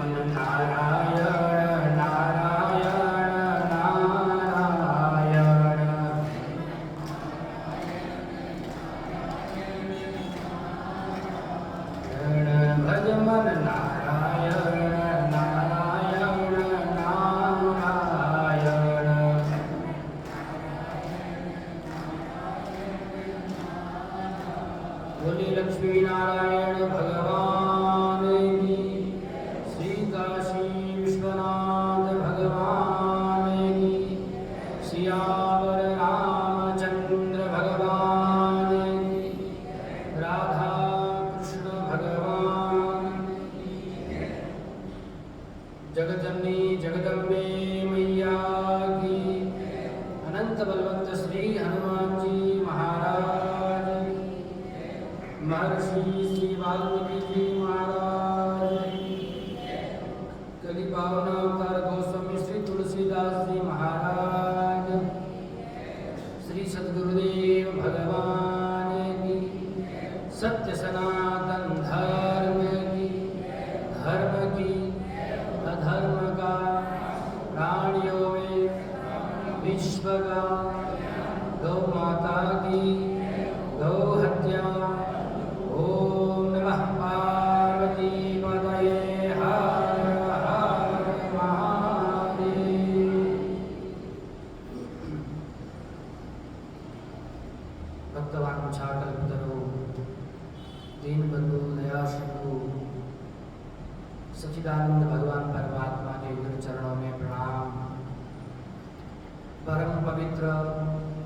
नारायण नारायण नारायण। भज मन नारायण नारायण नारायण। बोले लक्ष्मी नारायण भगवान की, श्री काशी विश्वनाथ भगवान की, सियावर रामचंद्र भगवान की, राधा कृष्ण भगवान की। जगजननी जगदम्बे मैया की, अनंत बलवंत श्री हनुमान जी महाराज की, महर्षि श्री वाल्मीकि जी महाराज की, कलि पावन अवतार गोस्वामी श्री तुलसीदास जी महाराज, श्री सद्गुरुदेव भगवान की, सत्य सनातन धर्म की, अधर्म का, प्राणियों में विश्व का, गौ माता की गौ हत्या। ओम नमः पार्वती पतये हर हर महादेव। भक्तवांछाकल्पतरो दीनबंधु दयासिंधु सच्चिदानंद भगवान परमात्मा के गुरु चरणों में प्रणाम। परम पवित्र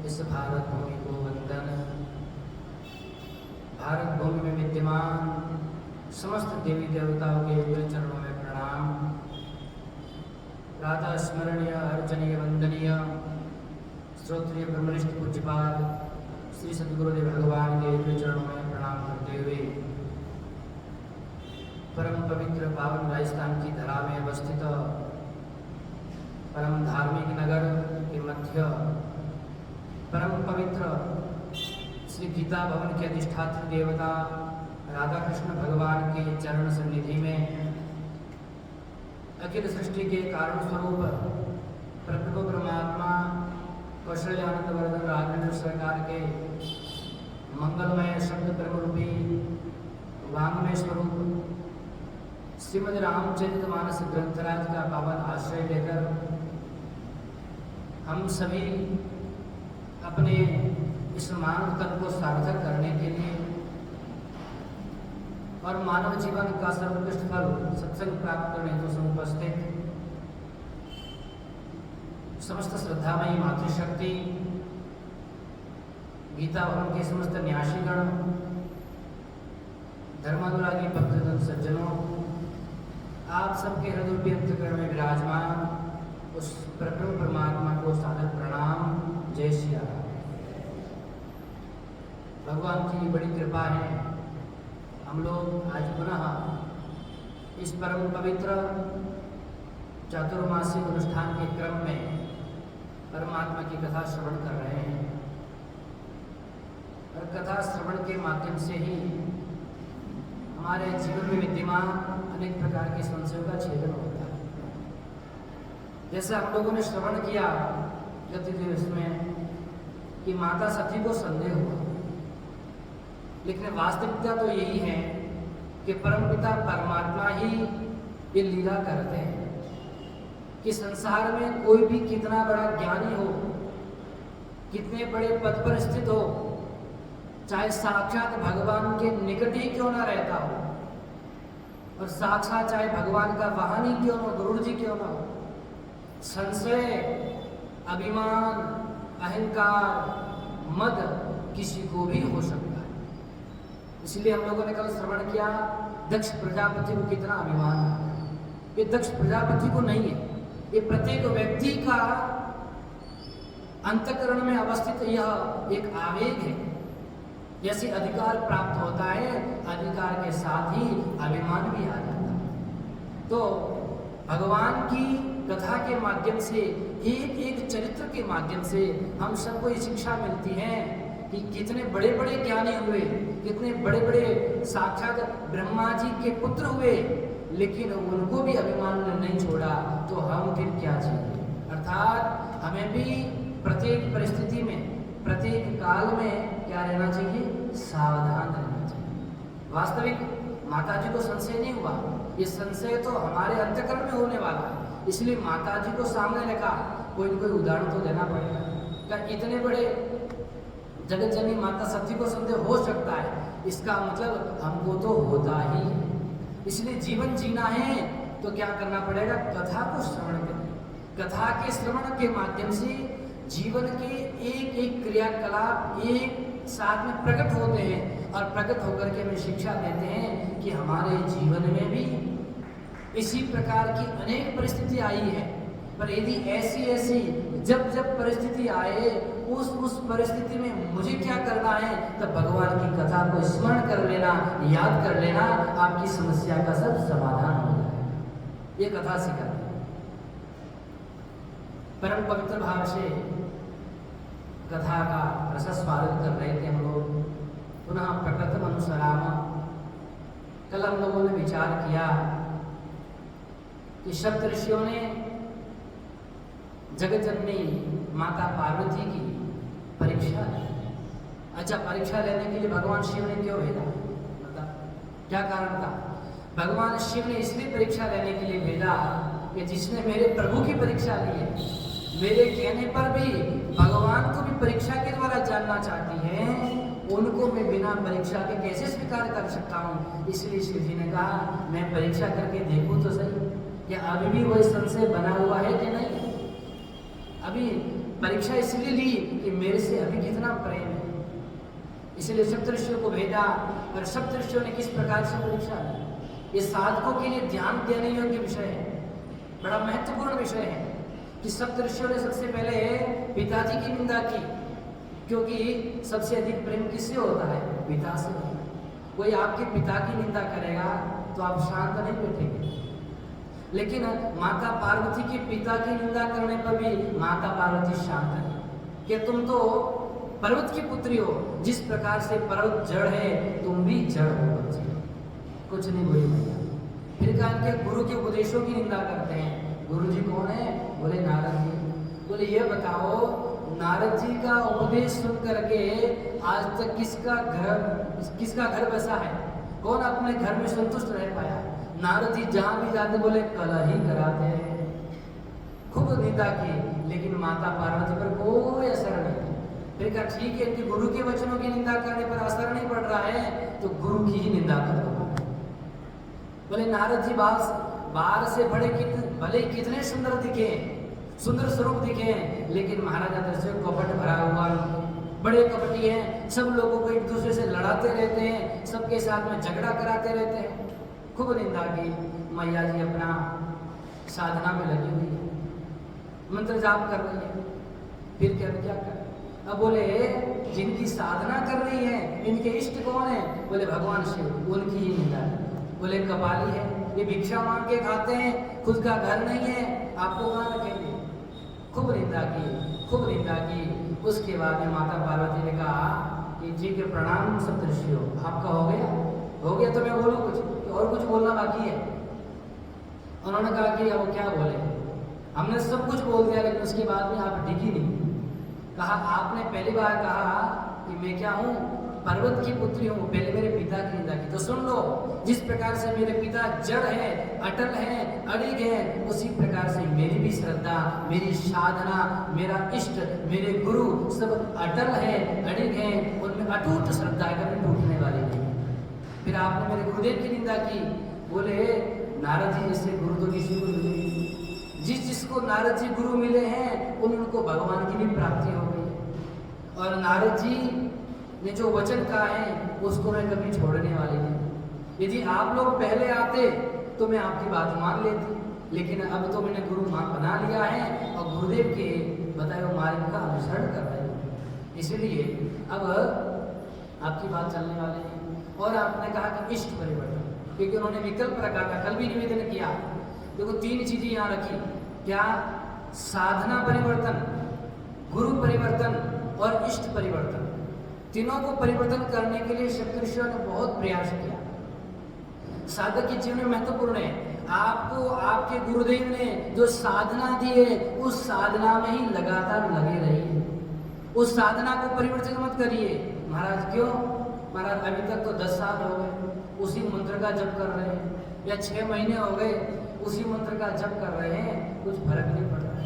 इस भारत भूमि को वंदन। भारत भूमि में विद्यमान समस्त देवी देवताओं के गुरु चरणों में प्रणाम। प्रातः स्मरणीय अर्चनीय वंदनीय श्रोत्रिय ब्रह्मनिष्ठ पूज्यपाद श्री सद्गुरुदेव भगवान के गुरु चरणों में प्रणाम करते हुए परम पवित्र पावन राजस्थान की धरा में अवस्थित परम धार्मिक नगर के मध्य परम पवित्र श्री गीता भवन के अधिष्ठात्री देवता राधा कृष्ण भगवान के चरण सन्निधि में अखिल सृष्टि के कारण स्वरूप प्रभु परमात्मा कौशल्यानंद वर्धन राजेंद्र सरकार के मंगलमय शब्द ब्रह्म रूपी वांग्मय स्वरूप श्रीमद् रामचरितमानस ग्रंथराज का पावन आश्रय लेकर हम सभी अपने इस मानव तन को सार्थक करने के लिए और मानव जीवन का सर्वोत्कृष्ट फल सत्संग प्राप्त करने हेतु समुपस्थित समस्त श्रद्धामयी मातृशक्ति, गीता भवन के समस्त न्यासीगण, धर्मानुरागी भक्तजन सज्जनों, आप सबके हृदय अंतःकरण में विराजमान उस परम परमात्मा को सादर प्रणाम। जय श्री राम। भगवान की बड़ी कृपा है, हम लोग आज पुनः इस परम पवित्र चातुर्मासिक अनुष्ठान के क्रम में परमात्मा की कथा श्रवण कर रहे हैं और कथा श्रवण के माध्यम से ही हमारे जीवन में विद्यमान अनेक प्रकार के संशयों का छेदन होता है। जैसे हम लोगों ने श्रवण किया गत दिवस में कि माता सती को संदेह हुआ, लेकिन वास्तविकता तो यही है कि परमपिता परमात्मा ही ये लीला करते हैं कि संसार में कोई भी कितना बड़ा ज्ञानी हो, कितने बड़े पद पर स्थित हो, चाहे साक्षात भगवान के निकट ही क्यों ना रहता हो और साक्षात चाहे भगवान का वाहन ही क्यों ना, गुरु जी क्यों ना हो, संशय, अभिमान, अहंकार, मद किसी को भी हो सकता है। इसलिए हम लोगों ने कल श्रवण किया दक्ष प्रजापति को कितना अभिमान है। ये दक्ष प्रजापति को नहीं है, ये प्रत्येक व्यक्ति का अंतःकरण में अवस्थित यह एक आवेग है। जैसे अधिकार प्राप्त होता है, अधिकार के साथ ही अभिमान भी आ जाता है। तो भगवान की कथा के माध्यम से, एक एक चरित्र के माध्यम से हम सबको ये शिक्षा मिलती है कि कितने बड़े बड़े ज्ञानी हुए, कितने बड़े बड़े साक्षात ब्रह्मा जी के पुत्र हुए, लेकिन उनको भी अभिमान ने नहीं छोड़ा, तो हम फिर क्या चाहिए। अर्थात हमें भी प्रत्येक परिस्थिति में, प्रत्येक काल में क्या रहना चाहिए, सावधान रहना चाहिए। वास्तविक माता जी को संशय नहीं हुआ, ये संशय तो हमारे अंतःकरण में होने वाला है, इसलिए माता जी को सामने रखा, कोई न कोई उदाहरण तो देना पड़ेगा। क्या इतने बड़े जगत जननी माता सती को संदेह हो सकता है, इसका मतलब हमको तो होता ही है। इसलिए जीवन जीना है तो क्या करना पड़ेगा, कथा को श्रवण करें। कथा के श्रवण के माध्यम से जीवन के एक एक क्रियाकलाप एक साथ में प्रकट होते हैं, और प्रकट होकर के हमें शिक्षा देते हैं कि हमारे जीवन में भी इसी प्रकार की अनेक परिस्थिति आई है, पर यदि ऐसी ऐसी जब जब परिस्थिति आए उस परिस्थिति में मुझे क्या करना है, तब भगवान की कथा को स्मरण कर लेना, याद कर लेना, आपकी समस्या का सब समाधान हो जाए। ये कथा सिखाती है। परम पवित्र भाव से कथा का रसस्वादन कर रहे थे हम लोग। पुनः प्रकृतम अनुसराम। कल हम लोगों ने विचार किया कि सप्त ऋषियों ने जगत जननी माता पार्वती की परीक्षा ली। अच्छा, परीक्षा लेने के लिए भगवान शिव ने क्यों भेजा, मतलब क्या कारण था? भगवान शिव ने इसलिए परीक्षा लेने के लिए भेजा कि जिसने मेरे प्रभु की परीक्षा ली है, मेरे कहने पर भी भगवान को भी परीक्षा के द्वारा जानना चाहती है, उनको मैं बिना परीक्षा के कैसे स्वीकार कर सकता हूँ। इसलिए शिव जी ने कहा मैं परीक्षा करके देखूँ तो सही, क्या अभी भी वही संशय बना हुआ है कि नहीं। अभी परीक्षा इसलिए ली कि मेरे से अभी कितना प्रेम है, इसलिए सप्तऋषियों को भेजा। और सप्तऋषियों ने किस प्रकार से परीक्षा ली, ये साधकों के लिए ध्यान देने योग्य विषय है, बड़ा महत्वपूर्ण विषय है कि सप्तऋषियों ने सबसे पहले पिताजी की निंदा की, क्योंकि सबसे अधिक प्रेम किससे होता है, पिता से। कोई आपके पिता की निंदा करेगा तो आप शांत नहीं बैठेंगे, लेकिन माता पार्वती के पिता की निंदा करने पर भी माता पार्वती शांत है कि तुम तो पर्वत की पुत्री हो, जिस प्रकार से पर्वत जड़ है तुम भी जड़ हो बच्चे, कुछ नहीं बोली भैया। फिर कहा के गुरु के उपदेशों की निंदा करते हैं। गुरु जी कौन है, बोले नारद जी। बोले ये बताओ नारद जी का उपदेश सुन करके आज तक किसका घर बसा है, कौन अपने घर में संतुष्ट रह पाया। नारद जी जहाँ भी जाते बोले कलह ही कराते हैं, खूब निंदा की, लेकिन माता पार्वती पर कोई असर नहीं। फिर कहा ठीक है कि गुरु के वचनों की निंदा करने पर असर नहीं पड़ रहा है तो गुरु की ही निंदा कर दो। बोले नारद जी बाहर से भले कितने सुंदर दिखे, सुंदर स्वरूप दिखे, लेकिन महाराज अंदर से कपट भरा हुआ, बड़े कपटी हैं, सब लोगों को एक दूसरे से लड़ाते रहते हैं, सबके साथ में झगड़ा कराते रहते हैं। खूब निंदा की। मैया जी अपना साधना में लगी हुई है, मंत्र जाप कर रही है। फिर क्या कर, अब बोले जिनकी साधना कर रही है इनके इष्ट कौन है, बोले भगवान शिव, उनकी ही निंदा। बोले कपाली है, ये भिक्षा मांग के खाते हैं, खुद का घर नहीं है, आपको कहाँ रखेंगे। खूब निंदा की, खूब निंदा की। उसके बाद में माता पार्वती ने कहा कि जी के प्रणाम सप्तऋषियों, आपका हो गया तो मैं बोलूँ कुछ, और कुछ बोलना बाकी है। उन्होंने कहा कि अब क्या बोले, हमने सब कुछ बोल दिया, लेकिन उसके बाद में आप डिगी नहीं। कहा आपने पहली बार कहा कि मैं क्या हूँ, पर्वत की पुत्री हूँ, पहले मेरे पिता की निंदा की, तो सुन लो, जिस प्रकार से मेरे पिता जड़ है, अटल है, अड़िग है, उसी प्रकार से मेरी भी श्रद्धा, मेरी साधना, मेरा इष्ट, मेरे गुरु सब अटल है, अड़िग है, उनमें अटूट श्रद्धा है, कभी टूटने वाली नहीं। फिर आपने मेरे गुरुदेव की निंदा की। बोले नारद जी जैसे गुरु तो किसी को मिले, जिसको नारद जी गुरु मिले हैं उनको भगवान की भी प्राप्ति हो गई। और नारद जी ने जो वचन कहा है उसको मैं कभी छोड़ने वाली नहीं। यदि आप लोग पहले आते तो मैं आपकी बात मान लेती, लेकिन अब तो मैंने गुरु बना लिया है और गुरुदेव के बताए हुए मार्ग का अनुसरण कर रहे हैं, इसलिए अब आपकी बात चलने वाली है। और आपने कहा कि इष्ट परिवर्तन, क्योंकि उन्होंने विकल्प रखा था, कल भी निवेदन किया। देखो 3 चीजें यहाँ रखी, क्या, साधना परिवर्तन, गुरु परिवर्तन और इष्ट परिवर्तन। तीनों को परिवर्तन करने के लिए सप्तऋषियों ने बहुत प्रयास किया। साधक के जीवन में महत्वपूर्ण है। आपको आपके गुरुदेव ने जो साधना दी है उस साधना में ही लगातार लगे रहिए। उस साधना को परिवर्तित मत करिए। महाराज क्यों? महाराज अभी तक तो 10 साल हो गए उसी मंत्र का जप कर रहे हैं, या 6 महीने हो गए उसी मंत्र का जप कर रहे हैं, कुछ फर्क नहीं पड़ रहा है।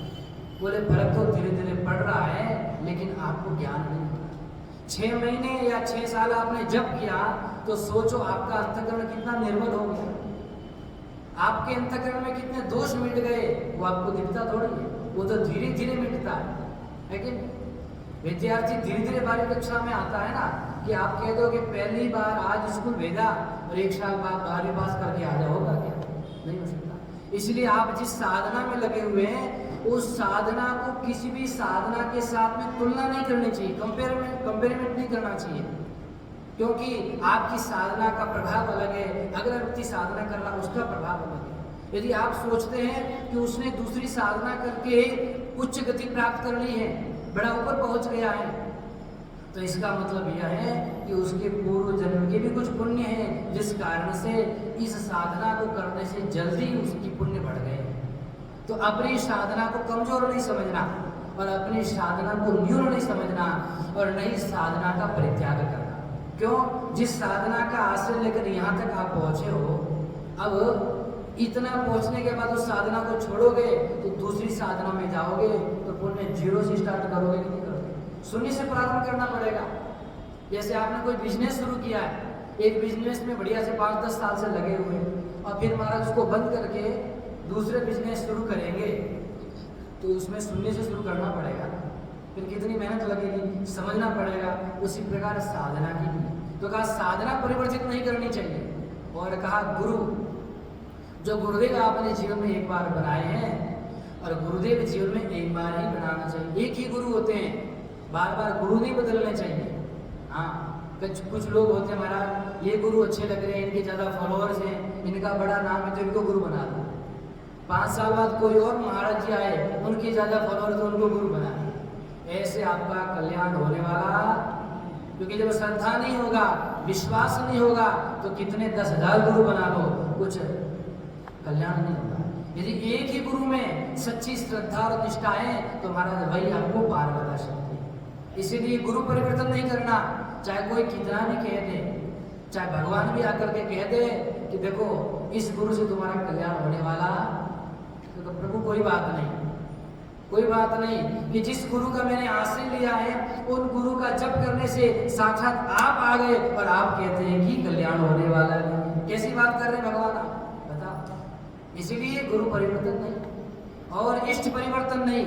बोले फर्क तो धीरे धीरे पड़ रहा है, लेकिन आपको ज्ञान नहीं होता। 6 महीने या 6 साल आपने जप किया तो सोचो आपका अंतःकरण कितना निर्मल हो गया, आपके अंतःकरण में कितने दोष मिट गए। वो आपको दिखता थोड़ी है, वो तो धीरे धीरे मिटता है कि विद्यार्थी धीरे धीरे 12वीं कक्षा में आता है ना, कि आप कह दो कि पहली बार आज स्कूल भेजा और 1 साल बाद 12वीं पास करके आ जाओगा, क्या? नहीं हो सकता। इसलिए आप जिस साधना में लगे हुए हैं उस साधना को किसी भी साधना के साथ में तुलना नहीं करनी चाहिए, कंपेयरमेंट नहीं करना चाहिए, क्योंकि आपकी साधना का प्रभाव अलग है, अगला व्यक्ति साधना कर रहा उसका प्रभाव अलग है। यदि आप सोचते हैं कि उसने दूसरी साधना करके उच्च गति प्राप्त कर ली है, बड़ा ऊपर पहुंच गया है, तो इसका मतलब यह है कि उसके पूर्व जन्म के भी कुछ पुण्य हैं, जिस कारण से इस साधना को करने से जल्दी उसकी पुण्य बढ़ गए। तो अपनी साधना को कमजोर नहीं समझना और अपनी साधना को न्यून नहीं समझना और नई साधना का परित्याग करना। क्यों? जिस साधना का आश्रय लेकर यहाँ तक आप पहुँचे हो, अब इतना पहुँचने के बाद उस साधना को छोड़ोगे तो दूसरी साधना में जाओगे तो पुण्य 0 से स्टार्ट करोगे कि नहीं करोगे? शून्य से प्रारंभ करना पड़ेगा। जैसे आपने कोई बिजनेस शुरू किया है, एक बिजनेस में बढ़िया से 5-10 साल से लगे हुए और फिर महाराज उसको बंद करके दूसरे बिजनेस शुरू करेंगे तो उसमें शून्य से शुरू करना पड़ेगा, फिर कितनी मेहनत लगेगी समझना पड़ेगा। उसी प्रकार साधना की भी तो कहा साधना परिवर्तित नहीं करनी चाहिए। और कहा गुरु, जो गुरुदेव आपने जीवन में एक बार बनाए हैं और गुरुदेव जीवन में एक बार ही बनाना चाहिए। एक ही गुरु होते हैं, बार बार गुरु नहीं बदलने चाहिए। हाँ, कुछ लोग होते हैं महाराज ये गुरु अच्छे लग रहे हैं, इनके ज़्यादा फॉलोअर्स हैं, इनका बड़ा नाम है तो इनको गुरु बना दो। 5 साल बाद कोई और महाराज जी आए, उनके ज़्यादा फॉलोअर्स तो उनको गुरु बना दो। ऐसे आपका कल्याण होने वाला, क्योंकि जब श्रद्धा नहीं होगा, विश्वास नहीं होगा तो कितने 10,000 गुरु बना लो, कुछ कल्याण नहीं होगा। यदि एक ही गुरु में सच्ची श्रद्धा और निष्ठा है तो महाराज वही आपको पार बता सकते हैं। इसीलिए गुरु परिवर्तन नहीं करना, चाहे कोई कितना भी कह दे, चाहे भगवान भी आकर के कह दे कि देखो इस गुरु से तुम्हारा कल्याण होने वाला, तो प्रभु कोई बात नहीं, कोई बात नहीं कि जिस गुरु का मैंने आश्रय लिया है उन गुरु का जप करने से साक्षात आप आ गए और आप कहते हैं कि कल्याण होने वाला है। कैसी बात कर रहे हैं भगवान आप बताओ। इसीलिए गुरु परिवर्तन नहीं और इष्ट परिवर्तन नहीं।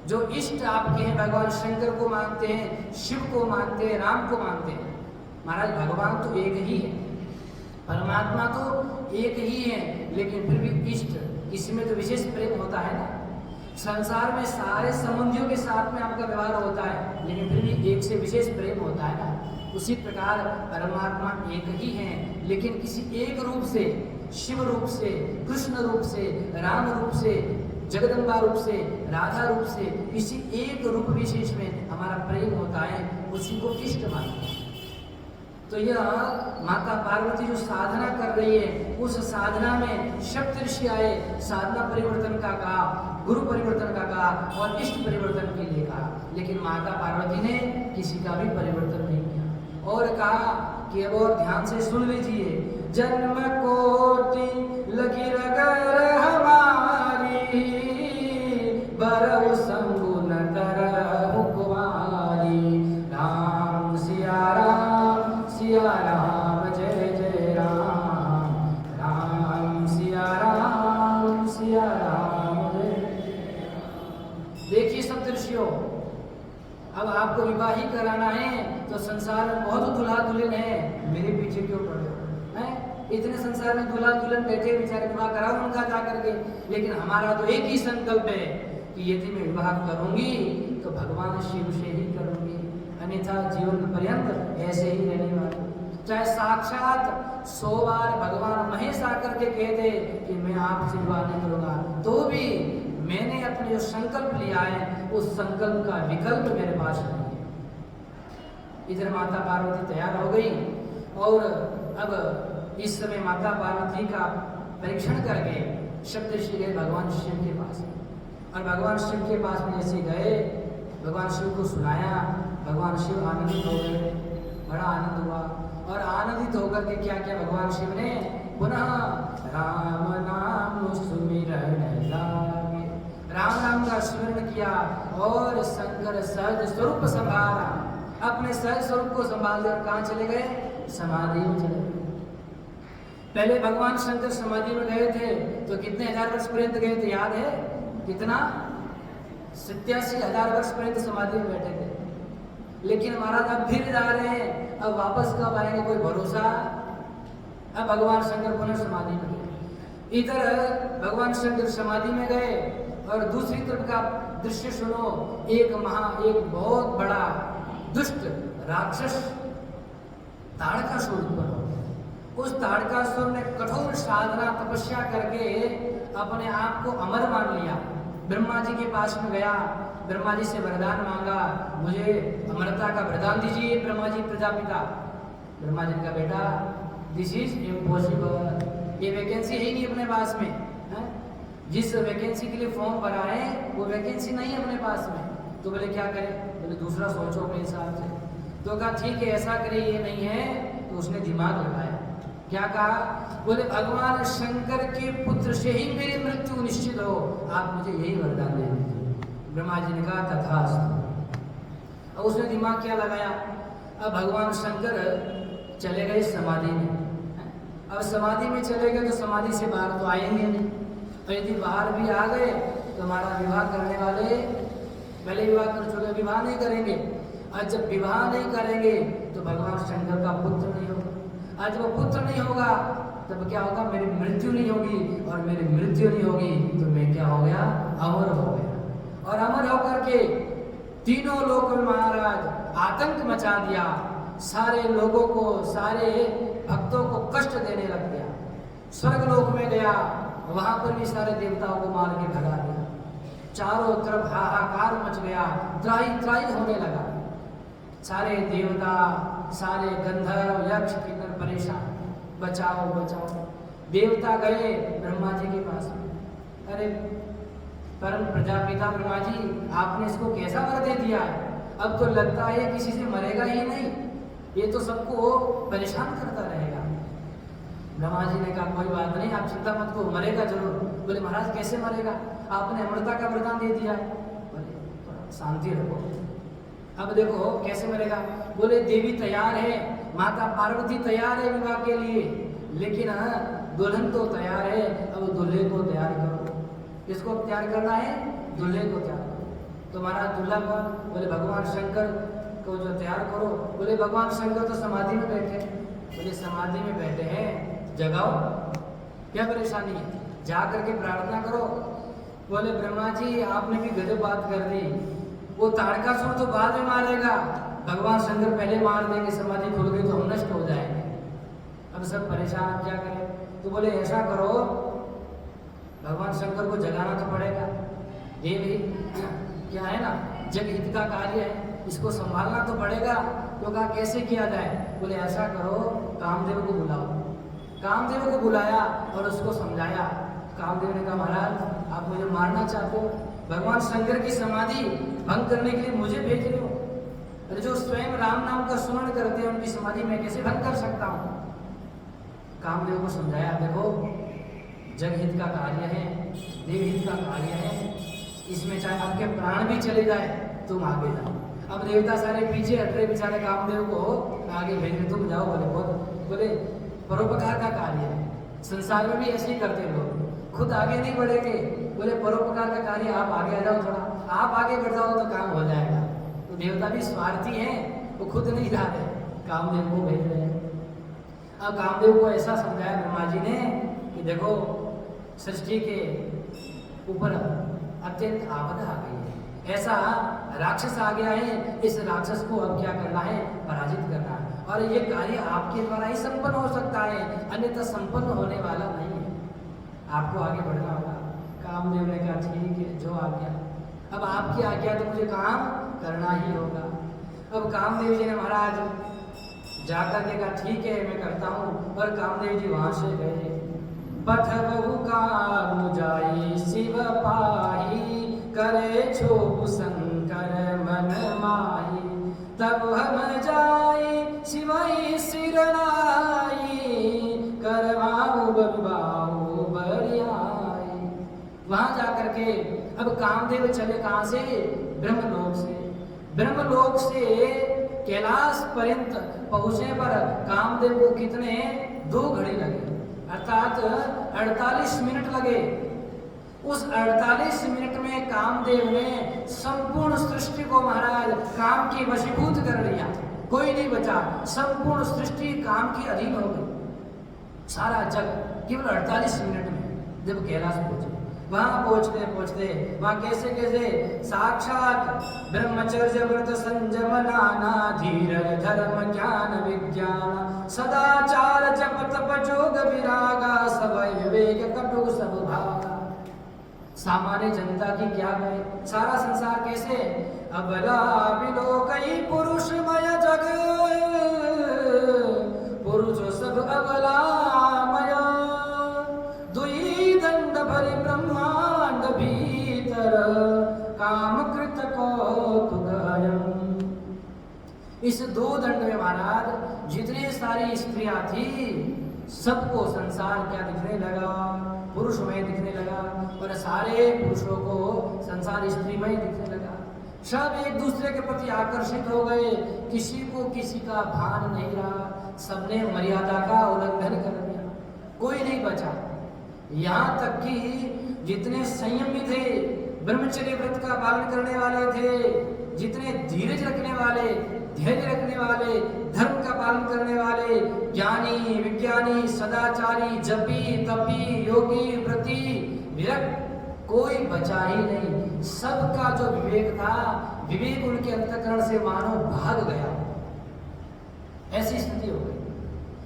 जो इष्ट आपके हैं भगवान शंकर को मानते हैं, शिव को मानते हैं, राम को मानते हैं। महाराज भगवान तो एक ही है, परमात्मा तो एक ही है, लेकिन फिर भी इष्ट, इसमें तो विशेष प्रेम होता है ना। संसार में सारे संबंधियों के साथ में आपका व्यवहार होता है, लेकिन फिर भी एक से विशेष प्रेम होता है ना। उसी प्रकार परमात्मा एक ही है, लेकिन किसी एक रूप से, शिव रूप से, कृष्ण रूप से, राम रूप से, जगदम्बा रूप से, राधा रूप से, किसी एक रूप विशेष में हमारा प्रेम होता है, उसी को इष्ट मानते हैं। तो यह माता पार्वती जो साधना कर रही है, उस साधना में सप्तऋषि आए, साधना परिवर्तन का कहा, गुरु परिवर्तन का कहा और इष्ट परिवर्तन के लिए कहा, लेकिन माता पार्वती ने किसी का भी परिवर्तन नहीं किया और कहा कि अब और ध्यान से सुन लीजिए, जन्म कोटि लगी रगर हमारी, बरउ संगु न करहु कुंवारी, राम सिया राम, सिया राम जय जय राम, राम सिया राम, सिया राम जय। देखिए सप्तऋषियों, अब आपको विवाह ही कराना है तो संसार में बहुत दूल्हा दुल्हन है, मेरे पीछे क्यों पड़े हैं? इतने संसार में दूल्हा दुल्हन बैठे, बेचारे विवाह कराओ उनका जा करके, लेकिन हमारा तो एक ही संकल्प है कि यदि मैं विवाह करूंगी तो भगवान शिव से ही करूंगी, अन्यथा जीवन पर्यंत ऐसे ही रहने वाले। चाहे साक्षात 100 बार भगवान महेश आकर के कह दे कि मैं आपसे विवाह नहीं करूंगा, तो भी मैंने अपने जो संकल्प लिया है उस संकल्प का विकल्प मेरे पास नहीं है। इधर माता पार्वती तैयार हो गई और अब इस समय माता पार्वती का परीक्षण करके सप्तऋषि गए भगवान शिव के पास और भगवान शिव के पास में जैसे गए भगवान शिव को सुनाया। भगवान शिव आनंदित हो गए, बड़ा आनंद हुआ और आनंदित होकर के क्या किया भगवान शिव ने पुनः राम नाम सुमिरन लागे, राम नाम का स्मरण किया और शंकर सहज स्वरूप संभाला, अपने सहज स्वरूप को संभाल कर कहाँ चले गए? समाधि में चले गए। पहले भगवान शंकर समाधि में गए थे तो कितने हजार वर्ष पर्यंत गए थे याद है? कितना? 87,000 वर्ष पर्यंत समाधि में बैठे थे। लेकिन महाराज अब फिर जा रहे हैं, अब वापस कब आएंगे कोई भरोसा। अब भगवान शंकर पुनः समाधि में गए। इधर भगवान शंकर समाधि में गए और दूसरी तरफ का दृश्य सुनो, एक बहुत बड़ा दुष्ट राक्षस ताड़कासुर उत्पन्न हो गया। उस ताड़कासुर ने कठोर साधना तपस्या करके अपने आप को अमर मान लिया। ब्रह्मा जी के पास में गया, ब्रह्मा जी से वरदान मांगा, मुझे अमरता का वरदान दीजिए ब्रह्मा जी प्रजापिता। ब्रह्मा जी का बेटा दिस इज इम्पॉसिबल, ये वैकेंसी है ही नहीं अपने पास में है? जिस वैकेंसी के लिए फॉर्म भरा है वो वैकेंसी नहीं है अपने पास में। तो बोले क्या करें? बोले दूसरा सोचो अपने हिसाब से। तो कहा ठीक है ऐसा करे, ये नहीं है। तो उसने दिमाग लगाया, क्या कहा? बोले भगवान शंकर के पुत्र से ही मेरी मृत्यु निश्चित हो, आप मुझे यही वरदान दे दीजिए। ब्रह्मा जी ने कहा तथास्तु। अब उसने दिमाग क्या लगाया? अब भगवान शंकर चले गए समाधि में। अब समाधि में चले गए तो समाधि से बाहर तो आएंगे नहीं, और यदि बाहर भी आ गए तो हमारा विवाह करने वाले पहले विवाह कर चुके, विवाह नहीं करेंगे। और जब विवाह नहीं करेंगे तो भगवान शंकर का पुत्र नहीं होगा। आज वो पुत्र नहीं होगा तब क्या होगा? मेरी मृत्यु नहीं होगी, और मेरी मृत्यु नहीं होगी तो मैं क्या हो गया? अमर हो गया। और अमर होकर के तीनों लोक में महाराज आतंक मचा दिया, सारे लोगों को, सारे भक्तों को कष्ट देने लग गया। स्वर्ग लोक में गया, वहां पर भी सारे देवताओं को मार के भगा दिया। चारों तरफ हाहाकार मच गया, त्राही त्राही होने लगा। सारे देवता, सारे गंधर्व, यक्ष, किन्नर परेशान, बचाओ बचाओ। देवता गए ब्रह्मा जी के पास में, अरे परम प्रजापिता ब्रह्मा जी, आपने इसको कैसा वर दे दिया है? अब तो लगता है किसी से मरेगा ही नहीं, ये तो सबको परेशान करता रहेगा। ब्रह्मा जी ने कहा कोई बात नहीं, आप चिंता मत करो, मरेगा जरूर। बोले महाराज कैसे मरेगा? आपने अमरता का वरदान दे दिया। बोले शांति रखो, अब देखो कैसे मरेगा। बोले देवी तैयार है, माता पार्वती तैयार है विवाह के लिए, लेकिन दुल्हन तो तैयार है, अब दूल्हे को तैयार करो। किसको तैयार करना है? दूल्हे को तैयार करो। तुम्हारा दूल्हा कौन? बोले भगवान शंकर को जो तैयार करो। बोले भगवान शंकर तो समाधि में बैठे। बोले समाधि में बैठे हैं, जगाओ, क्या परेशानी है? जा करके प्रार्थना करो। बोले ब्रह्मा जी आपने भी गजब बात कर दी, वो ताड़कासुर तो बाद में मारेगा, भगवान शंकर पहले मार देंगे, समाधि खुल गई तो हम नष्ट हो जाएंगे। अब सब परेशान, क्या करें? तो बोले ऐसा करो, भगवान शंकर को जगाना तो पड़ेगा, ये भी क्या है ना, जग हित का कार्य है, इसको संभालना तो पड़ेगा। तो कहा कैसे किया जाए? बोले ऐसा करो, कामदेव को बुलाओ। कामदेव को बुलाया और उसको समझाया। कामदेव ने कहा महाराज आप मुझे मारना चाहते हो, भगवान शंकर की समाधि भंग करने के लिए मुझे भेज रहे हो? अरे जो स्वयं राम नाम का स्मरण करते हैं उनकी समाधि में कैसे भंग कर सकता हूँ? कामदेव को समझाया, देखो जगहित का कार्य है, देवहित का कार्य है, इसमें चाहे आपके प्राण भी चले जाए तुम आगे जाओ। अब देवता सारे पीछे हट रहे, बेचारे कामदेव को आगे भेज रहे, तुम जाओ। बोले परोपकार का कार्य है, संसार में भी ऐसे ही करते लोग, खुद आगे नहीं बढ़ेंगे। बोले परोपकार का कार्य आप आगे आ जाओ, थोड़ा आप आगे बढ़ जाओ तो काम हो जाएगा। तो देवता भी स्वार्थी हैं, वो खुद नहीं जा रहे, कामदेव को भेज रहे हैं। अब कामदेव को ऐसा समझाया ब्रह्मा जी ने कि देखो सृष्टि के ऊपर अत्यंत आपदा आ गई है, ऐसा राक्षस आ गया है, इस राक्षस को अब क्या करना है? पराजित करना है, और ये कार्य आपके द्वारा ही संपन्न हो सकता है, अन्यथा संपन्न होने वाला नहीं है, आपको आगे बढ़ना होगा। कामदेव ने कहा ठीक है, जो आज्ञा, अब आपकी आज्ञा तो मुझे काम करना ही होगा। अब कामदेव जी ने महाराज जाकर के कहा ठीक है मैं करता हूँ, और कामदेव जी वहां से गए। पथ बहु काम जाई शिव पाही, करे छोप शंकर मन माही। तब हम जाई शिवई सिरनाई, करवाऊ बरबाऊ बरियाई। वहां जाकर के अब कामदेव चले कहां से? ब्रह्मलोक से। ब्रह्मलोक से कैलाश पर्यंत पहुंचने पर कामदेव को कितने 2 घड़ी लगे, अर्थात 48 मिनट लगे। उस 48 मिनट में कामदेव ने संपूर्ण सृष्टि को महाराज काम के वशीभूत कर लिया। कोई नहीं बचा, संपूर्ण सृष्टि काम के अधीन हो गई। सारा जग केवल 48 मिनट में जब कैलाश पहुंचे। वहां पहुंचते पहुंचते वहां कैसे कैसे साक्षात ब्रह्मचर्य व्रत संयम नाना धीरज धर्म ज्ञान विज्ञान सदाचार जप तप जोग विरागा सबय विवेक कटु सब भागा। सामान्य जनता की क्या कहे, सारा संसार कैसे अबला विलोकई पुरुषमय जग, पुरुष सब अबलामय। दुई दंड भरि ब्रह्मांड भीतर, काम कृत कौतुकयम्। इस 2 दंड में महाराज जितनी सारी स्त्रियां थी सबको संसार क्या दिखने लगा? पुरुषमय दिखने लगा, और सारे पुरुषों को संसार स्त्रीमय दिखने लगा। सब एक दूसरे के प्रति आकर्षित हो गए, किसी को किसी का भान नहीं रहा, सबने मर्यादा का उल्लंघन कर दिया, कोई नहीं बचा। यहाँ तक कि जितने संयमी थे, ब्रह्मचर्य व्रत का पालन करने वाले थे, जितने धीरज रखने वाले, धैर्य रखने वाले, धर्म का पालन करने वाले, ज्ञानी विज्ञानी सदाचारी जपी तपी योगी व्रती विरक्त, कोई बचा ही नहीं। सबका जो विवेक था, विवेक उनके अंतःकरण से मानो भाग गया, ऐसी स्थिति हो गई।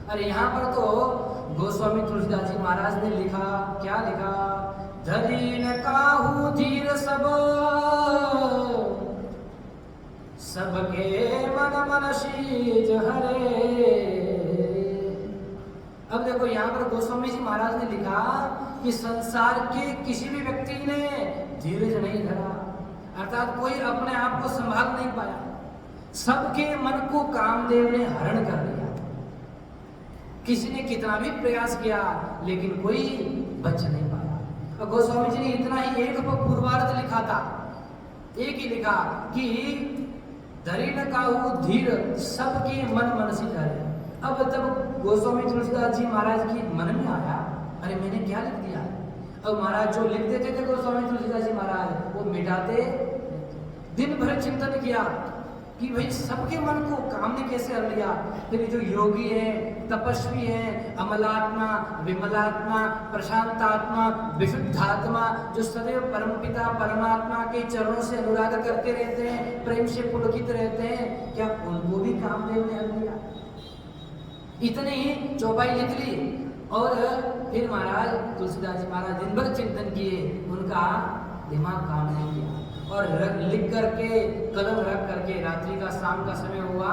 अरे यहाँ पर तो गोस्वामी तुलसीदास जी महाराज ने लिखा, क्या लिखा? धरी न काहू धीर सब, सबके मन मन शीज हरे। अब देखो यहाँ पर गोस्वामी जी महाराज ने लिखा कि संसार के किसी भी व्यक्ति ने धीरज नहीं धरा, अर्थात कोई अपने आप को संभाल नहीं पाया। सबके मन को कामदेव ने हरण कर लिया। किसी ने कितना भी प्रयास किया लेकिन कोई बच नहीं पाया। और गोस्वामी जी ने इतना ही एक पूर्वार्ध लिखा था, एक ही लिखा कि धरी न काहू धीर सबके मन मन से धरे। अब तब गोस्वामी तुलसीदास जी महाराज की मन में आया, अरे मैंने क्या लिख दिया। अब महाराज जो लिख देते थे गोस्वामी तुलसीदास जी महाराज, वो मिटाते। दिन भर चिंतन किया कि भाई सबके मन को काम ने कैसे हर लिया। फिर जो योगी है, तपस्वी है, अमलात्मा, विमलात्मा, प्रशांतात्मा, विशुद्धात्मा, जो सदैव परमपिता परमात्मा के चरणों से अनुराग करते रहते हैं, प्रेम से पुलकित रहते हैं, क्या उनको भी कामदेव ने हर लिया? इतनी ही चौपाई लिख ली। और फिर महाराज तुलसीदास जी महाराज दिन भर चिंतन किए, उनका दिमाग काम नहीं किया, और लिख करके कलम रख करके रात्रि का शाम का समय हुआ,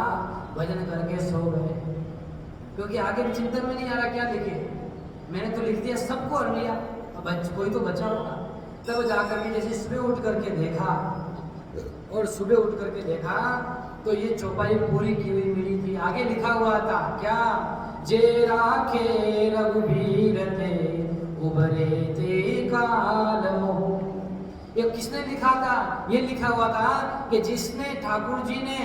भजन करके सो गए, क्योंकि आगे चिंतन में नहीं आ रहा क्या लिखे। मैंने तो लिख दिया, सबको हर लिया, अब कोई तो बचा होगा। तब जाकर के जैसे सुबह उठ करके देखा, और सुबह उठ करके देखा तो ये चौपाई पूरी की हुई मिली थी। आगे लिखा हुआ था क्या? जे राखे रघुबीर ते उबरे ते काल मोह। ये किसने लिखा था? ये लिखा हुआ था कि जिसने ठाकुर जी ने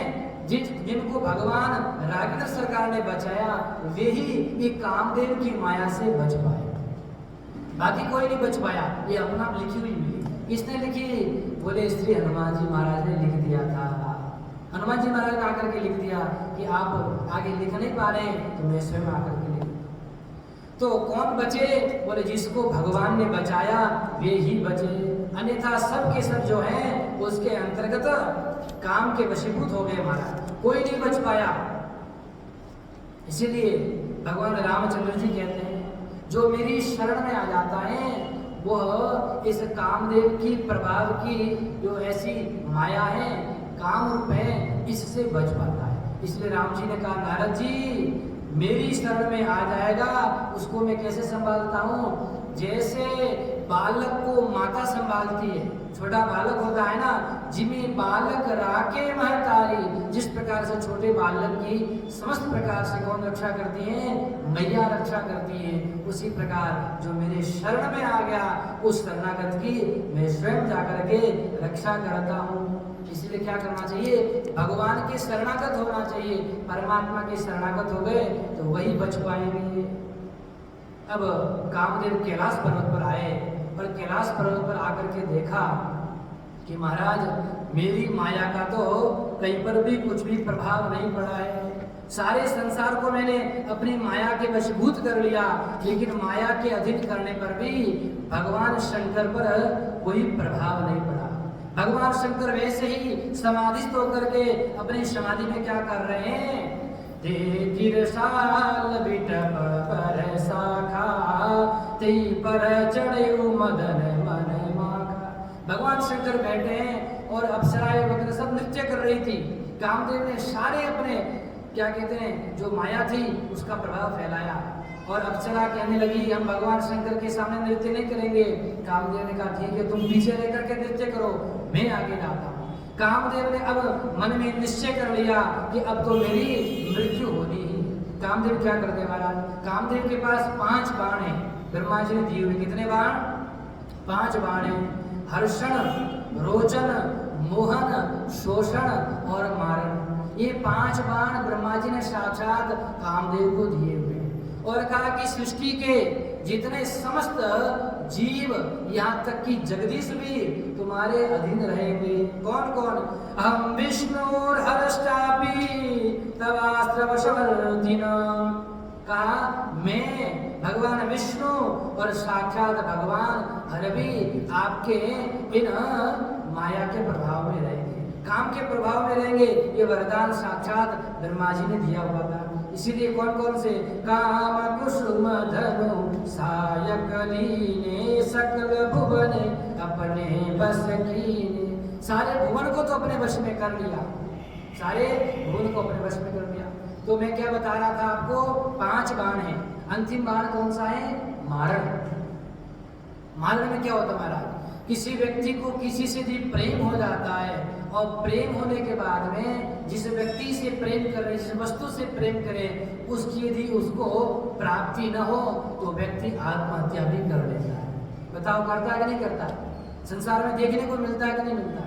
जिनको भगवान राघवेंद्र सरकार ने बचाया, वे ही ये कामदेव की माया से बच पाए, बाकी कोई नहीं बच पाया। ये अपना लिखी हुई मिली। किसने लिखी? बोले श्री हनुमान जी महाराज ने लिख दिया था। हनुमान जी महाराज ने आकर के लिख दिया कि आप आगे लिख नहीं पा रहे, तो मैं स्वयं आकर के लिख। तो कौन बचे? बोले जिसको भगवान ने बचाया वे ही बचे, अन्यथा सब के सब जो हैं उसके अंतर्गत काम के वशीभूत हो गए महाराज, कोई नहीं बच पाया। इसीलिए भगवान रामचंद्र जी कहते हैं, जो मेरी शरण में आ जाता है वह इस कामदेव की प्रभाव की जो ऐसी माया है, काम रूप है, इससे बच पाता है। इसलिए राम जी ने कहा, नारद जी मेरी शरण में आ जाएगा, उसको मैं कैसे संभालता हूँ? जैसे बालक को माता संभालती है, छोटा बालक होता है ना, जिमी बालक राके महतारी, जिस प्रकार से छोटे बालक की समस्त प्रकार से कौन रक्षा करती है? मैया रक्षा करती है। उसी प्रकार जो मेरे शरण में आ गया, उस शरणागत की मैं स्वयं जाकर के रक्षा करता हूँ। इसलिए क्या करना चाहिए? भगवान के शरणागत होना चाहिए। परमात्मा के शरणागत हो गए तो वही बच पाएंगे। अब कामदेव कैलाश पर्वत पर आए और कैलाश पर्वत पर आकर के देखा कि महाराज मेरी माया का तो कहीं पर भी कुछ भी प्रभाव नहीं पड़ा है। सारे संसार को मैंने अपनी माया के वशीभूत कर लिया, लेकिन माया के अधीन करने पर भी भगवान शंकर पर कोई प्रभाव नहीं पड़ा। भगवान शंकर वैसे ही समाधिस्थ होकर के अपनी समाधि में क्या कर रहे हैं? साल बिटप पर शाखा ती पर चढ़े मदन मन माखा। भगवान शंकर बैठे हैं और अप्सराएं वगैरह सब नृत्य कर रही थी। कामदेव ने सारे अपने क्या कहते हैं जो माया थी उसका प्रभाव फैलाया और अप्सरा कहने लगी हम भगवान शंकर के सामने नृत्य नहीं करेंगे। कामदेव ने कहा ठीक है, तुम पीछे लेकर के नृत्य करो, मैं आगे जाता हूँ। कामदेव ने अब मन में निश्चय कर लिया कि अब तो मेरी मृत्यु होनी ही। कामदेव क्या करते महाराज? कामदेव के पास 5 बाण हैं, ब्रह्मा जी ने दिए हुए। कितने बाण? 5 बाण हैं। हर्षण, रोचन, मोहन, शोषण और मारण। ये 5 बाण ब्रह्मा जी ने साक्षात कामदेव को दिए हुए और कहा कि सृष्टि के जितने समस्त जीव, यहाँ तक कि जगदीश भी तुम्हारे अधीन रहेंगे। कौन कौन? हम विष्णु हरष्टापि तवास्त्रवशवर्तिन। कहा मैं भगवान विष्णु और साक्षात भगवान हर भी आपके इन माया के प्रभाव में रहेंगे, काम के प्रभाव में रहेंगे। ये वरदान साक्षात ब्रह्मा जी ने दिया हुआ था। इसीलिए कौन कौन से? काम कुसुम धनु सायक लीने सकल भुवन अपने बस कीने। सारे भुवन को तो अपने वश में कर लिया, सारे भुवन को अपने वश में कर लिया। तो मैं क्या बता रहा था आपको? 5 बाण है। अंतिम बाण कौन सा है? मारण। मारण में क्या होता महाराज? किसी व्यक्ति को किसी से भी प्रेम हो जाता है और प्रेम होने के बाद में जिस व्यक्ति से प्रेम करे, जिस वस्तु से प्रेम करे, उसकी यदि उसको प्राप्ति न हो तो व्यक्ति आत्महत्या भी कर लेता है। बताओ करता है कि नहीं करता? संसार में देखने को मिलता है कि नहीं मिलता?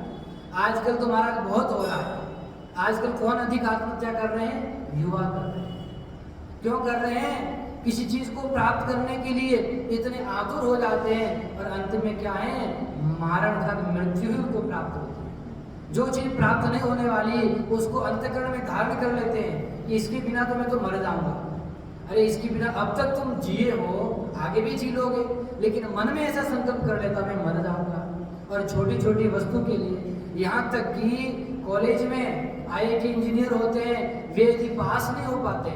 आजकल तो महाराज बहुत हो रहा है। आजकल कौन अधिक आत्महत्या कर रहे हैं? युवा कर रहे हैं। क्यों कर रहे हैं? किसी चीज को प्राप्त करने के लिए इतने आतुर हो जाते हैं और अंत में क्या है? मारण तक मृत्यु ही उनको प्राप्त होती है। जो चीज प्राप्त नहीं होने वाली उसको अंतःकरण में धारण कर लेते हैं कि इसके बिना तो मैं तो मर जाऊंगा। अरे इसके बिना अब तक तुम जिए हो, आगे भी जी लोगे, लेकिन मन में ऐसा संकल्प कर लेता मैं मर जाऊंगा। और छोटी छोटी वस्तु के लिए, यहाँ तक कि कॉलेज में IIT इंजीनियर होते हैं, वे यदि पास नहीं हो पाते,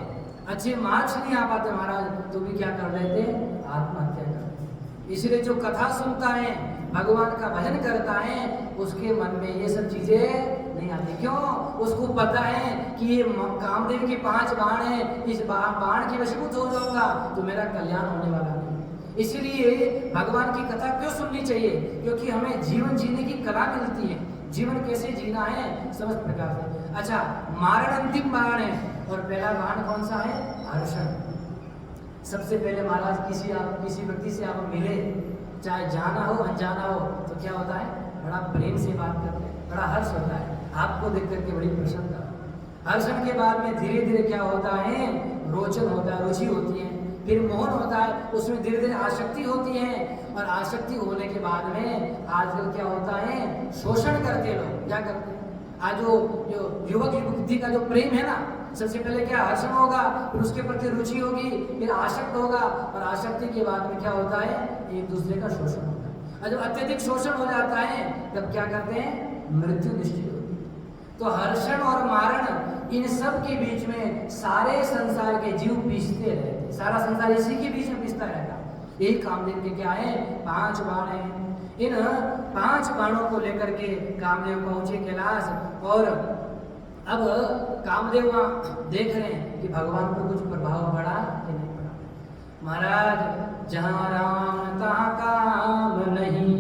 अच्छे मार्क्स नहीं आ पाते महाराज, तो भी क्या कर लेते? आत्महत्या कर लेते। इसलिए जो कथा सुनता है, भगवान का भजन करता है, उसके मन में ये सब चीजें नहीं आती। क्यों? उसको पता है कि ये कामदेव के 5 बाण हैं, इस बाण के वशीभूत हो जाऊंगा तो मेरा कल्याण होने वाला नहीं। इसलिए भगवान की कथा क्यों सुननी चाहिए? क्योंकि हमें जीवन जीने की कला मिलती है, जीवन कैसे जीना है समस्त प्रकार से। अच्छा, मारण अंतिम बाण है और पहला बाण कौन सा है? हर्षण। सबसे पहले महाराज किसी व्यक्ति से आप मिले, चाहे जाना हो अनजाना हो, तो क्या होता है? बड़ा प्रेम से बात करते हैं, बड़ा हर्ष होता है, आपको देख करके बड़ी प्रसन्नता। हर्षण के बाद में धीरे धीरे क्या होता है? रोचन होता है, रुचि होती है, फिर मोहन होता है, उसमें धीरे धीरे आसक्ति होती है और आसक्ति होने के बाद में आजकल क्या होता है? शोषण करते लोग। क्या करते हैं? आज जो युवक युवती का जो प्रेम है ना, सबसे पहले क्या? हर्षण होगा, फिर उसके प्रति रुचि होगी, फिर आसक्त होगा और आसक्ति के बाद में क्या होता है? एक दूसरे का शोषण होता है। और जब अत्यधिक शोषण हो जाता है तब क्या करते हैं? मृत्यु निश्चित होती है। तो हर्षण और मारण, इन सब के बीच में सारे संसार के जीव पीसते रहते हैं, सारा संसार इसी के बीच में पीसता रहता है। यही कामदेव के क्या है? 5 बाण हैं। इन 5 बाणों को लेकर के कामदेव पहुंचे कैलाश। और अब कामदेव वहां देख रहे हैं कि भगवान पर कुछ प्रभाव पड़ा कि नहीं पड़ा। महाराज जहां राम तहां काम नहीं,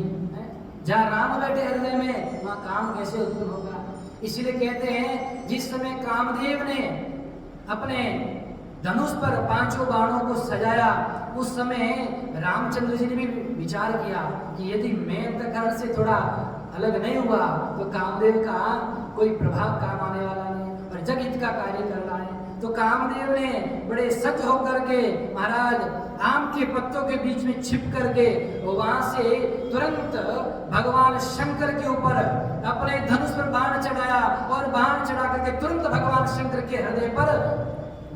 जहां राम बैठे हृदय में वहां काम कैसे उत्पन्न होगा। इसलिए कहते हैं जिस समय कामदेव ने अपने धनुष पर 5 बाणों को सजाया, उस समय रामचंद्र जी ने भी विचार किया कि यदि मैं अंतःकरण से थोड़ा अलग नहीं हुआ तो कामदेव का कोई प्रभाव काम आने वाला नहीं और जग हित का कार्य करना है। तो कामदेव ने बड़े सच होकर के महाराज आम के पत्तों के बीच में छिप करके वहां से तुरंत भगवान शंकर के ऊपर अपने धनुष पर बाण चढ़ाया और बाण चढ़ा करके तुरंत भगवान शंकर के हृदय पर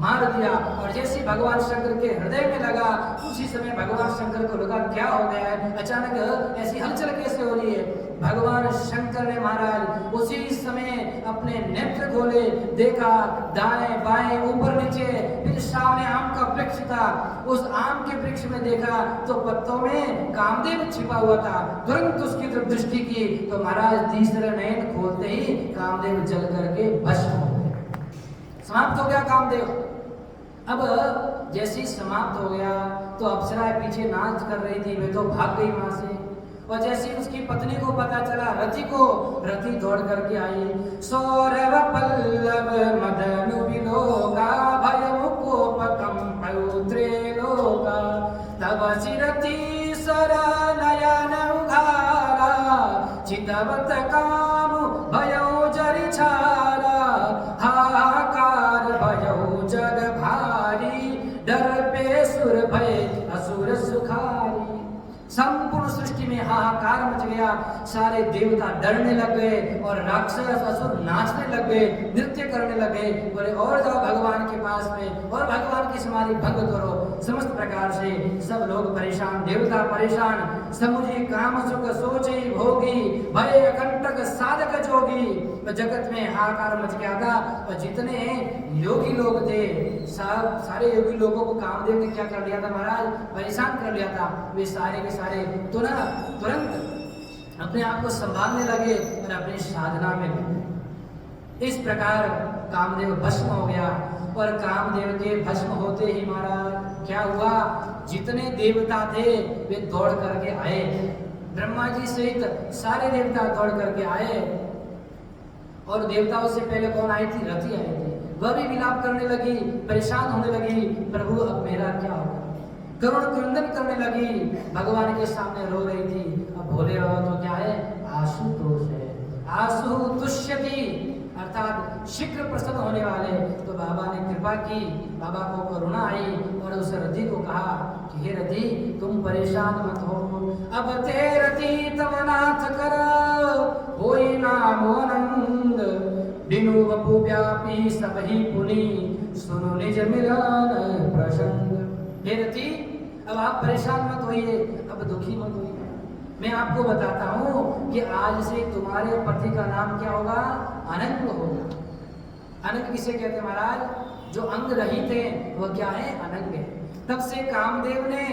मार दिया। और जैसे भगवान शंकर के हृदय में लगा, उसी समय भगवान शंकर को लगा क्या हो गया है, अचानक ऐसी हलचल कैसे हो रही है। भगवान शंकर ने महाराज उसी समय अपने नेत्र खोले, देखा दाएं बाएं ऊपर नीचे, फिर सामने आम का वृक्ष था, उस आम के वृक्ष में देखा तो पत्तों में कामदेव छिपा हुआ था। तुरंत उसकी तरफ दृष्टि की तो महाराज तीसरे नयन खोलते ही कामदेव जल करके भस्म हो गए, समाप्त हो गया कामदेव। अब जैसे ही समाप्त हो गया तो अप्सराएं पीछे नाच कर रही थी, वे तो भाग गई वहां से। और जैसे ही उसकी पत्नी को पता चला, रति दौड़ करके आई। सौरव पल्लव मदनु विलोका भय मुकोपकंपौ त्रैलोका तव सिरति सर नयन उघारा चितवत काम भयो जरि छारा हाहाकार भयो जग भारी डर पे सुर भय असुर सुखारी। संपूर्ण सृष्टि में हाहाकार मच गया, सारे देवता डरने लग गए और राक्षस असुर नाचने लग गए, नृत्य करने लगे, बोले और जाओ भगवान के पास में और भगवान की समाधि भंग करो। समस्त प्रकार से सब लोग परेशान, देवता परेशान। समुझी काम सुख सोचे भोगी भय अकंटक साधक जोगी। जगत में हाहाकार मच गया था और जितने योगी लोग थे सारे योगी लोगों को कामदेव ने क्या कर लिया था महाराज, परेशान कर लिया था। वे सारे के सारे तुरंत अपने आप को संभालने लगे और अपनी साधना में लगे। इस प्रकार कामदेव भस्म हो गया। और कामदेव के भस्म होते ही महाराज क्या हुआ, जितने देवता थे वे दौड़ करके आए, ब्रह्मा जी सहित सारे देवता दौड़ करके आए। और देवताओं से पहले कौन आई थी, रति आई थी। वह भी विलाप करने लगी, परेशान होने लगी, प्रभु अब मेरा क्या होगा, करुण क्रंदन करने लगी, भगवान के सामने रो रही थी। अब भोले बाबा तो क्या है, आशुतोष है, आशु तुष्यति अर्थात शीघ्र प्रसन्न होने वाले। तो बाबा ने कृपा की, बाबा को करुणा आई और उस रति को कहा कि हे रति तुम परेशान मत हो, अब ते रति तव नाथ कर होई नाम आनंद बिनु वपु व्यापी सब ही पुनि सुनो निज मिलन प्रसंग। हे रति अब आप परेशान मत होइए, अब दुखी मत होइए। मैं आपको बताता हूँ कि आज से तुम्हारे पति का नाम क्या होगा, अनंग होगा। अनंग किसे कहते हैं महाराज, जो अंग रहित है वह क्या है, अनंग है। तब से कामदेव ने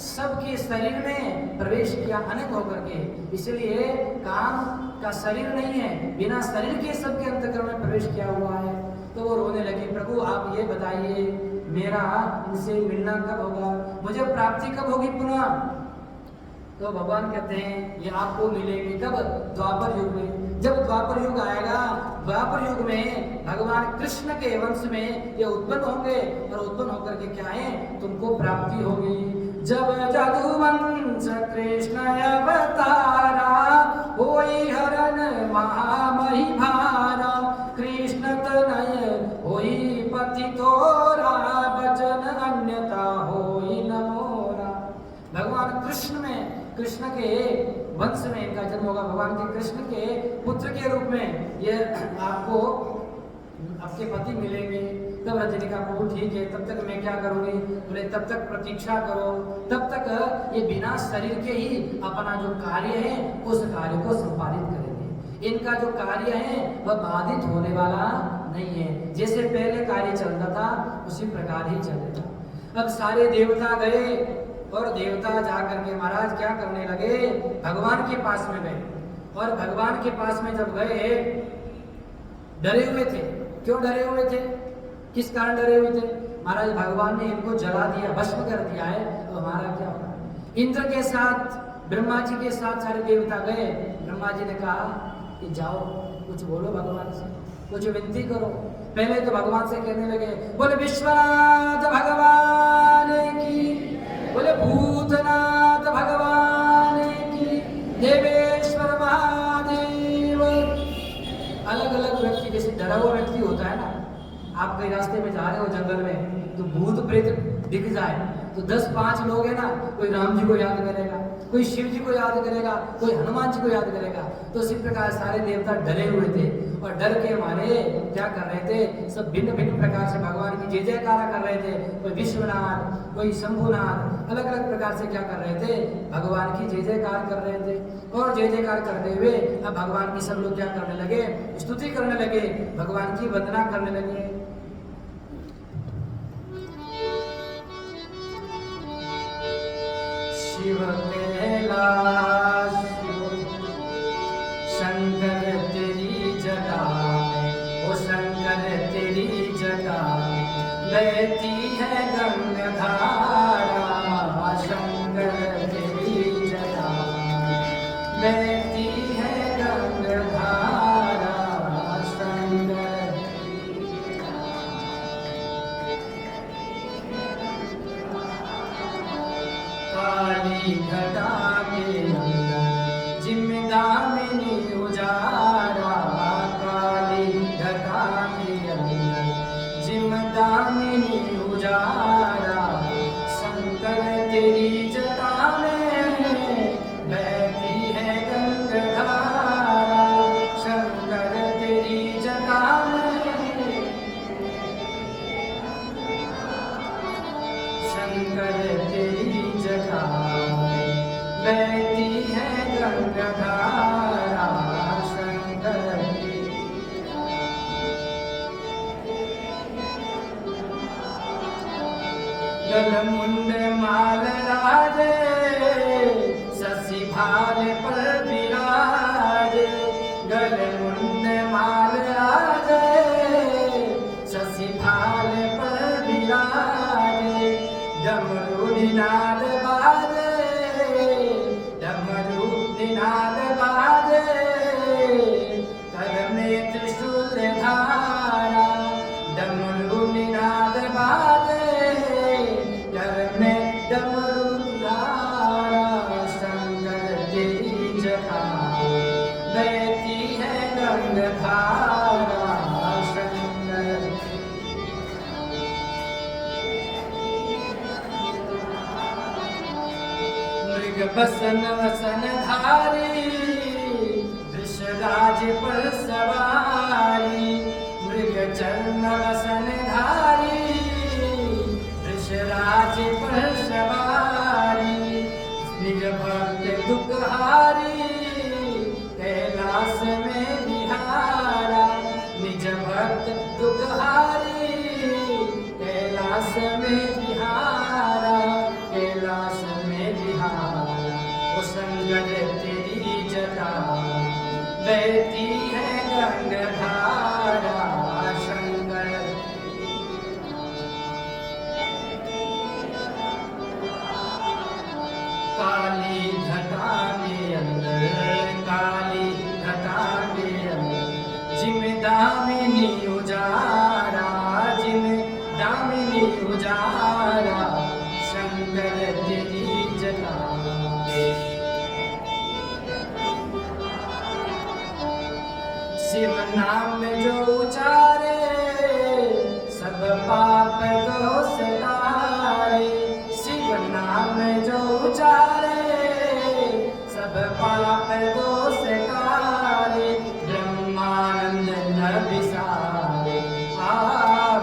सबके शरीर में प्रवेश किया अनंग होकर के, इसलिए काम का शरीर नहीं है, बिना शरीर के सबके अंतःकरण में प्रवेश किया हुआ है। तो वो रोने लगे, प्रभु आप ये बताइए मेरा इनसे मिलना कब होगा, मुझे प्राप्ति कब होगी पुनः। तो भगवान कहते हैं ये आपको मिलेंगे कब, द्वापर युग में। जब द्वापर युग आएगा, द्वापर युग में भगवान कृष्ण के वंश में ये उत्पन्न होंगे और उत्पन्न होकर के क्या है, तुमको प्राप्ति होगी। जब जदुवंश कृष्ण अवतारा होई हरण महामही भारा कृष्ण तनय होई पति तोरा वचन अन्यथा होई न मोरा। भगवान कृष्ण में, कृष्ण के वंश में इनका जन्म होगा, भगवान के कृष्ण के पुत्र के रूप में ये आपको आपके पति मिलेंगे। तब रजनी का प्रभु ठीक है, तब तक मैं क्या करूंगी, बोले तब तक प्रतीक्षा करो, तब तक ये बिना शरीर के ही अपना जो कार्य है उस कार्य को संपादित करेंगे। इनका जो कार्य है वह बाधित होने वाला नहीं है, जैसे पहले कार्य चलता था उसी प्रकार ही चलेगा। अब सारे देवता गए और देवता जाकर के महाराज क्या करने लगे, भगवान के पास में गए। और भगवान के पास में जब गए, डरे हुए थे। क्यों डरे हुए थे, किस कारण डरे हुए थे? महाराज भगवान ने इनको जला दिया, भस्म कर दिया है, तो हमारा क्या होगा? इंद्र के साथ, ब्रह्मा जी के साथ सारे देवता गए। ब्रह्मा जी ने कहा कि जाओ कुछ बोलो भगवान से, कुछ विनती करो। पहले तो भगवान से कहने लगे, बोले विश्वनाथ भगवान की, बोले भूतनाथ भगवान की, देवेश्वर महादेव। अलग अलग व्यक्ति, जैसे डरा हुआ व्यक्ति होता है ना, आप कहीं रास्ते में जा रहे हो जंगल में, तो भूत प्रेत दिख जाए तो 10-5 लोग है ना, कोई राम जी को याद करेगा, कोई शिव जी को याद करेगा, कोई हनुमान जी को याद करेगा। तो इसी प्रकार सारे देवता डरे हुए थे और डर के मारे क्या कर रहे थे, सब भिन्न भिन्न प्रकार से भगवान की जय जयकारा कर रहे थे। कोई विश्वनाथ, कोई शंभुनाथ, अलग अलग प्रकार से क्या कर रहे थे, भगवान की जय जयकार कर रहे थे। और जय जयकार करते हुए अब भगवान की सब लोग क्या करने लगे, स्तुति करने लगे, भगवान की वंदना करने लगे। शिव कैलाश शंकर तेरी जटा में, ओ शंकर तेरी जटा में बहती है गंगाधारा। शंकर तेरी जटा में बहती है गंगाधारा। शंकर काली घटा के अंदर जिम्मेदामिनी उजारा। काली घटा के अंदर जिम्मेदामिनी उजारा। शंकर तेरी जटा में बहती है गंगाधारा। शंकर तेरी जटा में, शंकर तेरी जटा में बहती है गंगाधारा। शंकर गलमुंड माल राजे, शशि भाल पर विराजे। गलमुंड माल राजे, शशि भाल पर विराजे। डमरू निनाद बाजे, डमरू निनाद बाजे। कर में त्रिशूल धारा, डमरू निनाद बाजे। कर में डमरू धारा। शंकर तेरी जटा बहती है गंगाधारा। शंकर मृग बसन वसन धारी, वृषराज पर सवारी। मृग चरण वसन धारी, वृषराज पर सवारी। निज भक्त दुखहारी, कैलाश में विहारा। निज भक्त दुखहारी, कैलाश में विहारा। कैलाश में विहारा। ओ शंकर तेरी जटा बहती है गंगाधारा। शंकर काली घटा के अंदर, काली घटा के अंदर जिम्मेदामिनी उजारा। जिम्मेदामिनी उजारा। शंकर तेरी जटा शिव नाम जो उचारे, सब पाप दोष तारे। शिव नाम जो उचारे, सब पाप दोष तारे। ब्रह्मानंद न विसारे,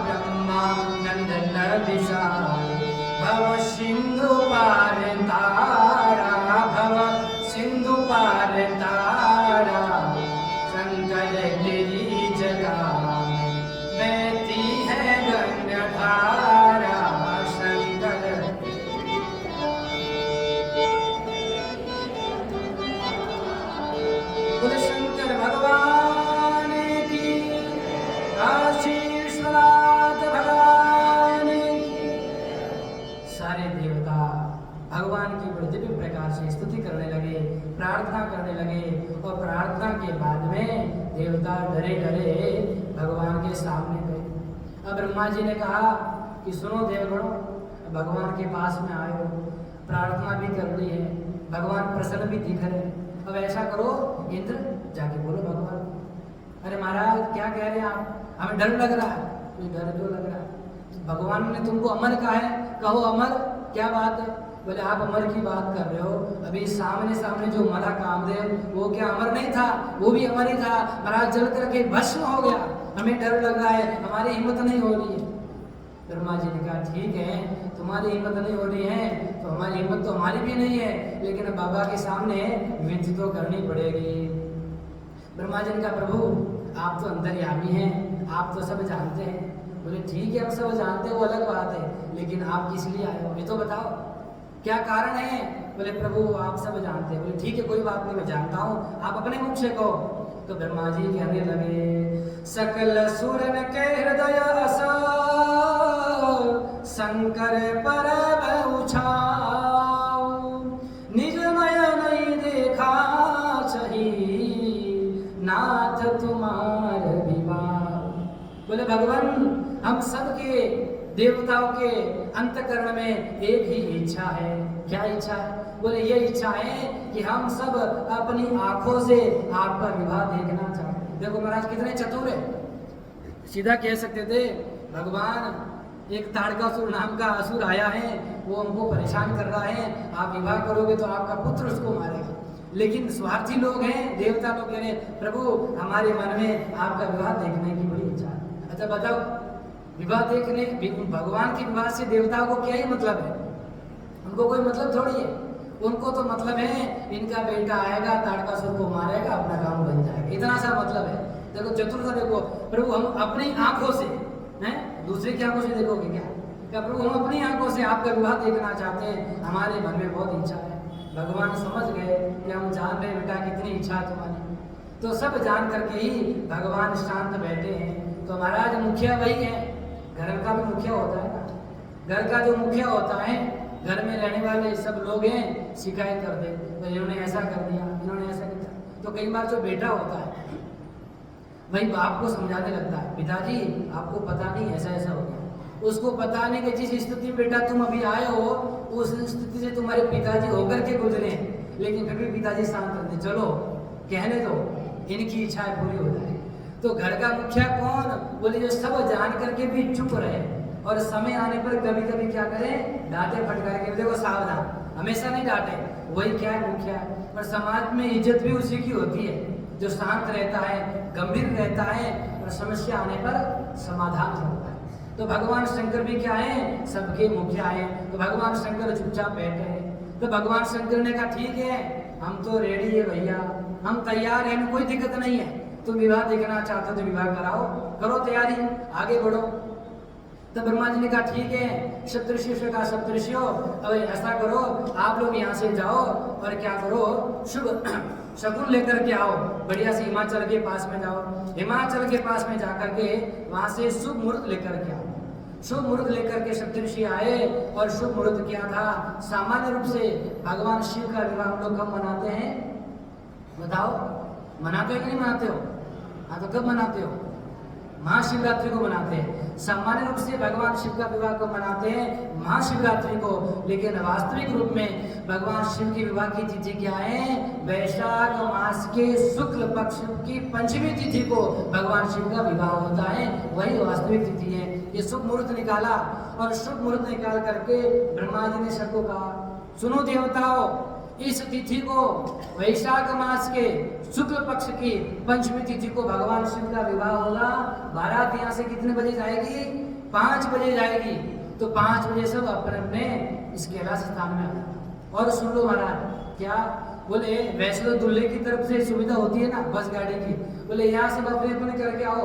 ब्रह्मानंद न विसारे। भव सिंधु पार तारा, भव सिंधु पार तारा। शंकर तेरी जटा बहती है गंगाधारा। शंकर सारे देवता भगवान की बड़े दिव्य प्रकार से स्तुति करने लगे, प्रार्थना करने लगे। और प्रार्थना के बाद में देवता डरे डरे भगवान के सामने गए। अब ब्रह्मा जी ने कहा कि सुनो देवगणों, भगवान के पास में आए हो, प्रार्थना भी कर ली है, भगवान प्रसन्न भी दिख रहे हैं। अब ऐसा करो इंद्र, जाके बोलो भगवान। अरे महाराज क्या कह रहे हैं आप, हमें डर लग रहा है। कोई डर क्यों लग रहा है, भगवान ने तुमको अमर कहा है, कहो अमर, क्या बात है। बोले आप अमर की बात कर रहे हो, अभी सामने सामने जो मरा कामदेव वो क्या अमर नहीं था, वो भी अमर ही था, महाराज जल करके भस्म हो गया, हमें डर लग रहा है, हमारी हिम्मत नहीं हो रही है। ब्रह्मा जी ने कहा ठीक है, तुम्हारी हिम्मत नहीं हो रही है तो हमारी हिम्मत तो हमारी भी नहीं है, लेकिन बाबा के सामने विनती तो करनी पड़ेगी। ब्रह्मा जी ने कहा प्रभु आप तो अंतर्यामी हैं, आप तो सब जानते हैं। बोले ठीक है, हम सब जानते हैं, वो अलग बात है, लेकिन आप किस लिए आए हो ये तो बताओ, क्या कारण है। बोले प्रभु आप सब जानते हैं। बोले ठीक है कोई बात नहीं, मैं जानता हूँ, आप अपने मुख से कहो। तो ब्रह्मा जी कहने लगे सकल सुरन के हृदय शंकर पर उछाऊ, निज नयन देखा सही नाथ तुम्हार विवाह। बोले भगवान हम सबके देवताओं के अंतकरण में एक ही इच्छा है। क्या इच्छा है। बोले ये इच्छा है कि हम सब अपनी आंखों से आपका विवाह देखना चाहते हैं। देखो महाराज कितने चतुर है, सीधा कह सकते थे भगवान एक ताड़कासुर नाम का असुर आया है, वो हमको परेशान कर रहा है, आप विवाह करोगे तो आपका पुत्र उसको मारेगा। लेकिन स्वार्थी लोग हैं, देवता लोग कह रहे प्रभु हमारे मन में आपका विवाह देखने की बड़ी इच्छा है। अच्छा बताओ विवाह देखने, भगवान के विवाह से देवताओं को क्या ही मतलब है, उनको कोई मतलब थोड़ी है। उनको तो मतलब है इनका बेटा आएगा ताड़कासुर को मारेगा, अपना काम बन जाएगा, इतना सा मतलब है। देखो चतुरता देखो, प्रभु हम अपनी आंखों से हैं, दूसरे की आंखों से देखोगे क्या प्रभु हम अपनी आंखों से आपका विवाह देखना चाहते हैं, हमारे मन में बहुत इच्छा है। भगवान समझ गए कि हम जान रहे बेटा कितनी इच्छा है तुम्हारी, तो सब जान करके ही भगवान शांत बैठे हैं। तो महाराज मुखिया वही है, घर का भी मुखिया होता है ना, घर का जो मुखिया होता है, घर में रहने वाले सब लोग हैं शिकायत करते तो इन्होंने ऐसा कर दिया, इन्होंने ऐसा किया। तो कई बार जो बेटा होता है वही बाप को समझाने लगता है, पिताजी आपको पता नहीं ऐसा ऐसा हो गया। उसको पता नहीं कि जिस स्थिति में बेटा तुम अभी आए हो उस स्थिति से तुम्हारे पिताजी होकर के गुजरे, लेकिन फिर भी पिताजी शांत रहते, चलो कहने दो इनकी इच्छाएं पूरी हो जाए। तो घर का मुखिया कौन, बोले जो सब जान करके भी चुप रहे और समय आने पर कभी कभी क्या करें डांटे फटकार के, देखो सावधान, हमेशा नहीं डांटे, वही क्या है मुखिया। और समाज में इज्जत भी उसी की होती है जो शांत रहता है, गंभीर रहता है और समस्या आने पर समाधान करता है। तो भगवान शंकर भी क्या है, सबके मुखिया है। तो भगवान शंकर चुपचाप बैठे हैं। तो भगवान शंकर ने कहा ठीक है हम तो रेडी है भैया, हम तैयार हैं, कोई दिक्कत नहीं है, तुम विवाह देखना चाहते हो तो विवाह कराओ, करो तैयारी, आगे बढ़ो। तो ब्रह्मा जी ने कहा ठीक है सप्तऋषि से कहा सप्तऋषियों अब ऐसा करो आप लोग यहाँ से जाओ और क्या करो शुभ शकुन लेकर के आओ, बढ़िया से हिमाचल के पास में जाओ, हिमाचल के पास में जाकर के वहां से शुभ मुहूर्त लेकर के आओ। शुभ मुहूर्त लेकर के सप्तऋषि आए और शुभ मुहूर्त क्या था, सामान्य रूप से भगवान शिव का विवाह हम लोग कब मनाते हैं बताओ, मनाते हो कि नहीं मनाते हो। हाँ तो कब मनाते हो, महाशिवरात्रि को मनाते हैं। सामान्य रूप से भगवान शिव का विवाह को मनाते हैं महाशिवरात्रि को, लेकिन वास्तविक रूप में भगवान शिव के विवाह की तिथि क्या है, वैशाख मास के शुक्ल पक्ष की पंचमी तिथि को भगवान शिव का विवाह होता है, वही वास्तविक तिथि है। ये शुभ मुहूर्त निकाला और शुभ मुहूर्त निकाल करके ब्रह्मा जी ने सबको कहा सुनो देवताओं, इस तिथि को वैशाख मास के शुक्ल पक्ष की पंचमी तिथि को भगवान शिव का विवाह होगा। बारात यहाँ से कितने बजे जाएगी, 5 बजे जाएगी। तो 5 बजे सब अपने अपने इस कैलाश स्थान में आ। और सुन लो महाराज क्या बोले, वैसे तो दूल्हे की तरफ से सुविधा होती है ना बस गाड़ी की, बोले यहाँ सब अपने अपने करके आओ,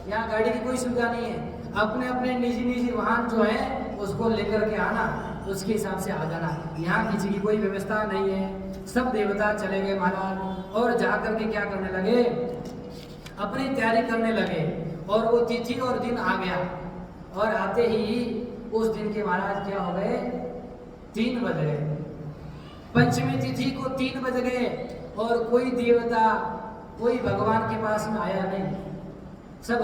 यहाँ गाड़ी की कोई सुविधा नहीं है, अपने अपने निजी वाहन जो है उसको लेकर के आना, उसके हिसाब से आ जाना, यहाँ किसी की कोई व्यवस्था नहीं है। सब देवता चले गए महाराज और जाकर के क्या करने लगे, अपनी तैयारी करने लगे। और वो तिथि और दिन आ गया और आते ही उस दिन के महाराज क्या हो गए, 3 बज गए, पंचमी तिथि को 3 बज गए और कोई देवता, कोई भगवान के पास में आया नहीं। सब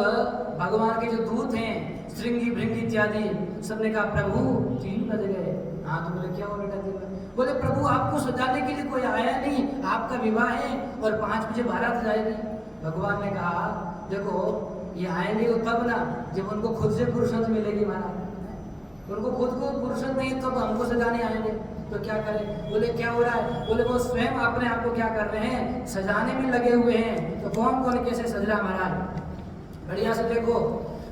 भगवान के जो दूत हैं, श्रृंगी भृंगी इत्यादि, सबने कहा प्रभु 3 बज गए। हाँ तो बोले क्या हो बेटा देवता? बोले प्रभु आपको सजाने के लिए कोई आया नहीं, आपका विवाह है और 5 बजे बारात जाएगी। भगवान ने कहा देखो ये आएंगे तो तब ना जब उनको खुद से फुर्सत मिलेगी महाराज, उनको खुद को फुर्सत नहीं तो हमको सजाने आएंगे तो क्या करें? बोले क्या हो रहा है? बोले वो स्वयं अपने आप को क्या कर रहे हैं, सजाने में लगे हुए हैं। तो कौन कौन कैसे सज रहा महाराज? बढ़िया से देखो,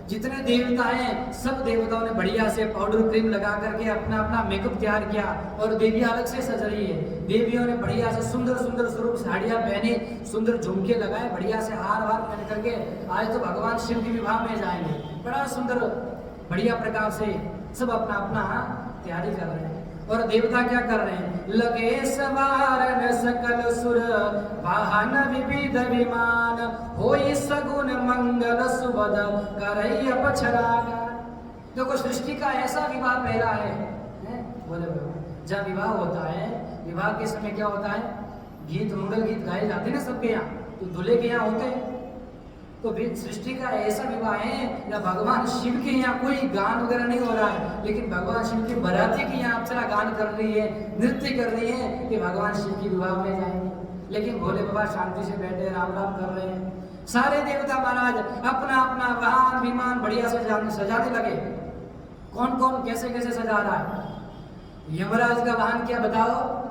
जितने देवता हैं सब देवताओं ने बढ़िया से पाउडर क्रीम लगा करके अपना अपना मेकअप तैयार किया और देवी अलग से सज रही है। देवियों ने बढ़िया से सुंदर सुंदर स्वरूप साड़ियाँ पहने, सुंदर झुमके लगाए, बढ़िया से हार वार पहन करके आज तो भगवान शिव के विवाह में जाएंगे। बड़ा सुंदर बढ़िया प्रकार से सब अपना अपना तैयारी कर रहे हैं। और देवता क्या कर रहे हैं? लगे सवारन सकल सुर वाहन विविध विमान, होई सगुन मंगल सुबद करई अपछरागा। देखो सृष्टि का ऐसा विवाह पहला है? बोले जब विवाह होता है, विवाह के समय क्या होता है? गीत मंगल गीत गाए जाते हैं ना सबके यहाँ, तो दूल्हे के यहाँ होते हैं। तो सृष्टि का ऐसा विवाह है या भगवान शिव के यहाँ कोई गान वगैरह नहीं हो रहा है, लेकिन भगवान शिव की बराती की यहाँ अप्सरा गान कर रही है, नृत्य कर रही है कि भगवान शिव की विवाह में जाएंगे। लेकिन भोले बाबा शांति से बैठे राम राम कर रहे हैं। सारे देवता महाराज अपना अपना वाहन विमान बढ़िया से सजाने लगे। कौन कौन कैसे कैसे सजा रहा है? यमराज का वाहन क्या बताओ?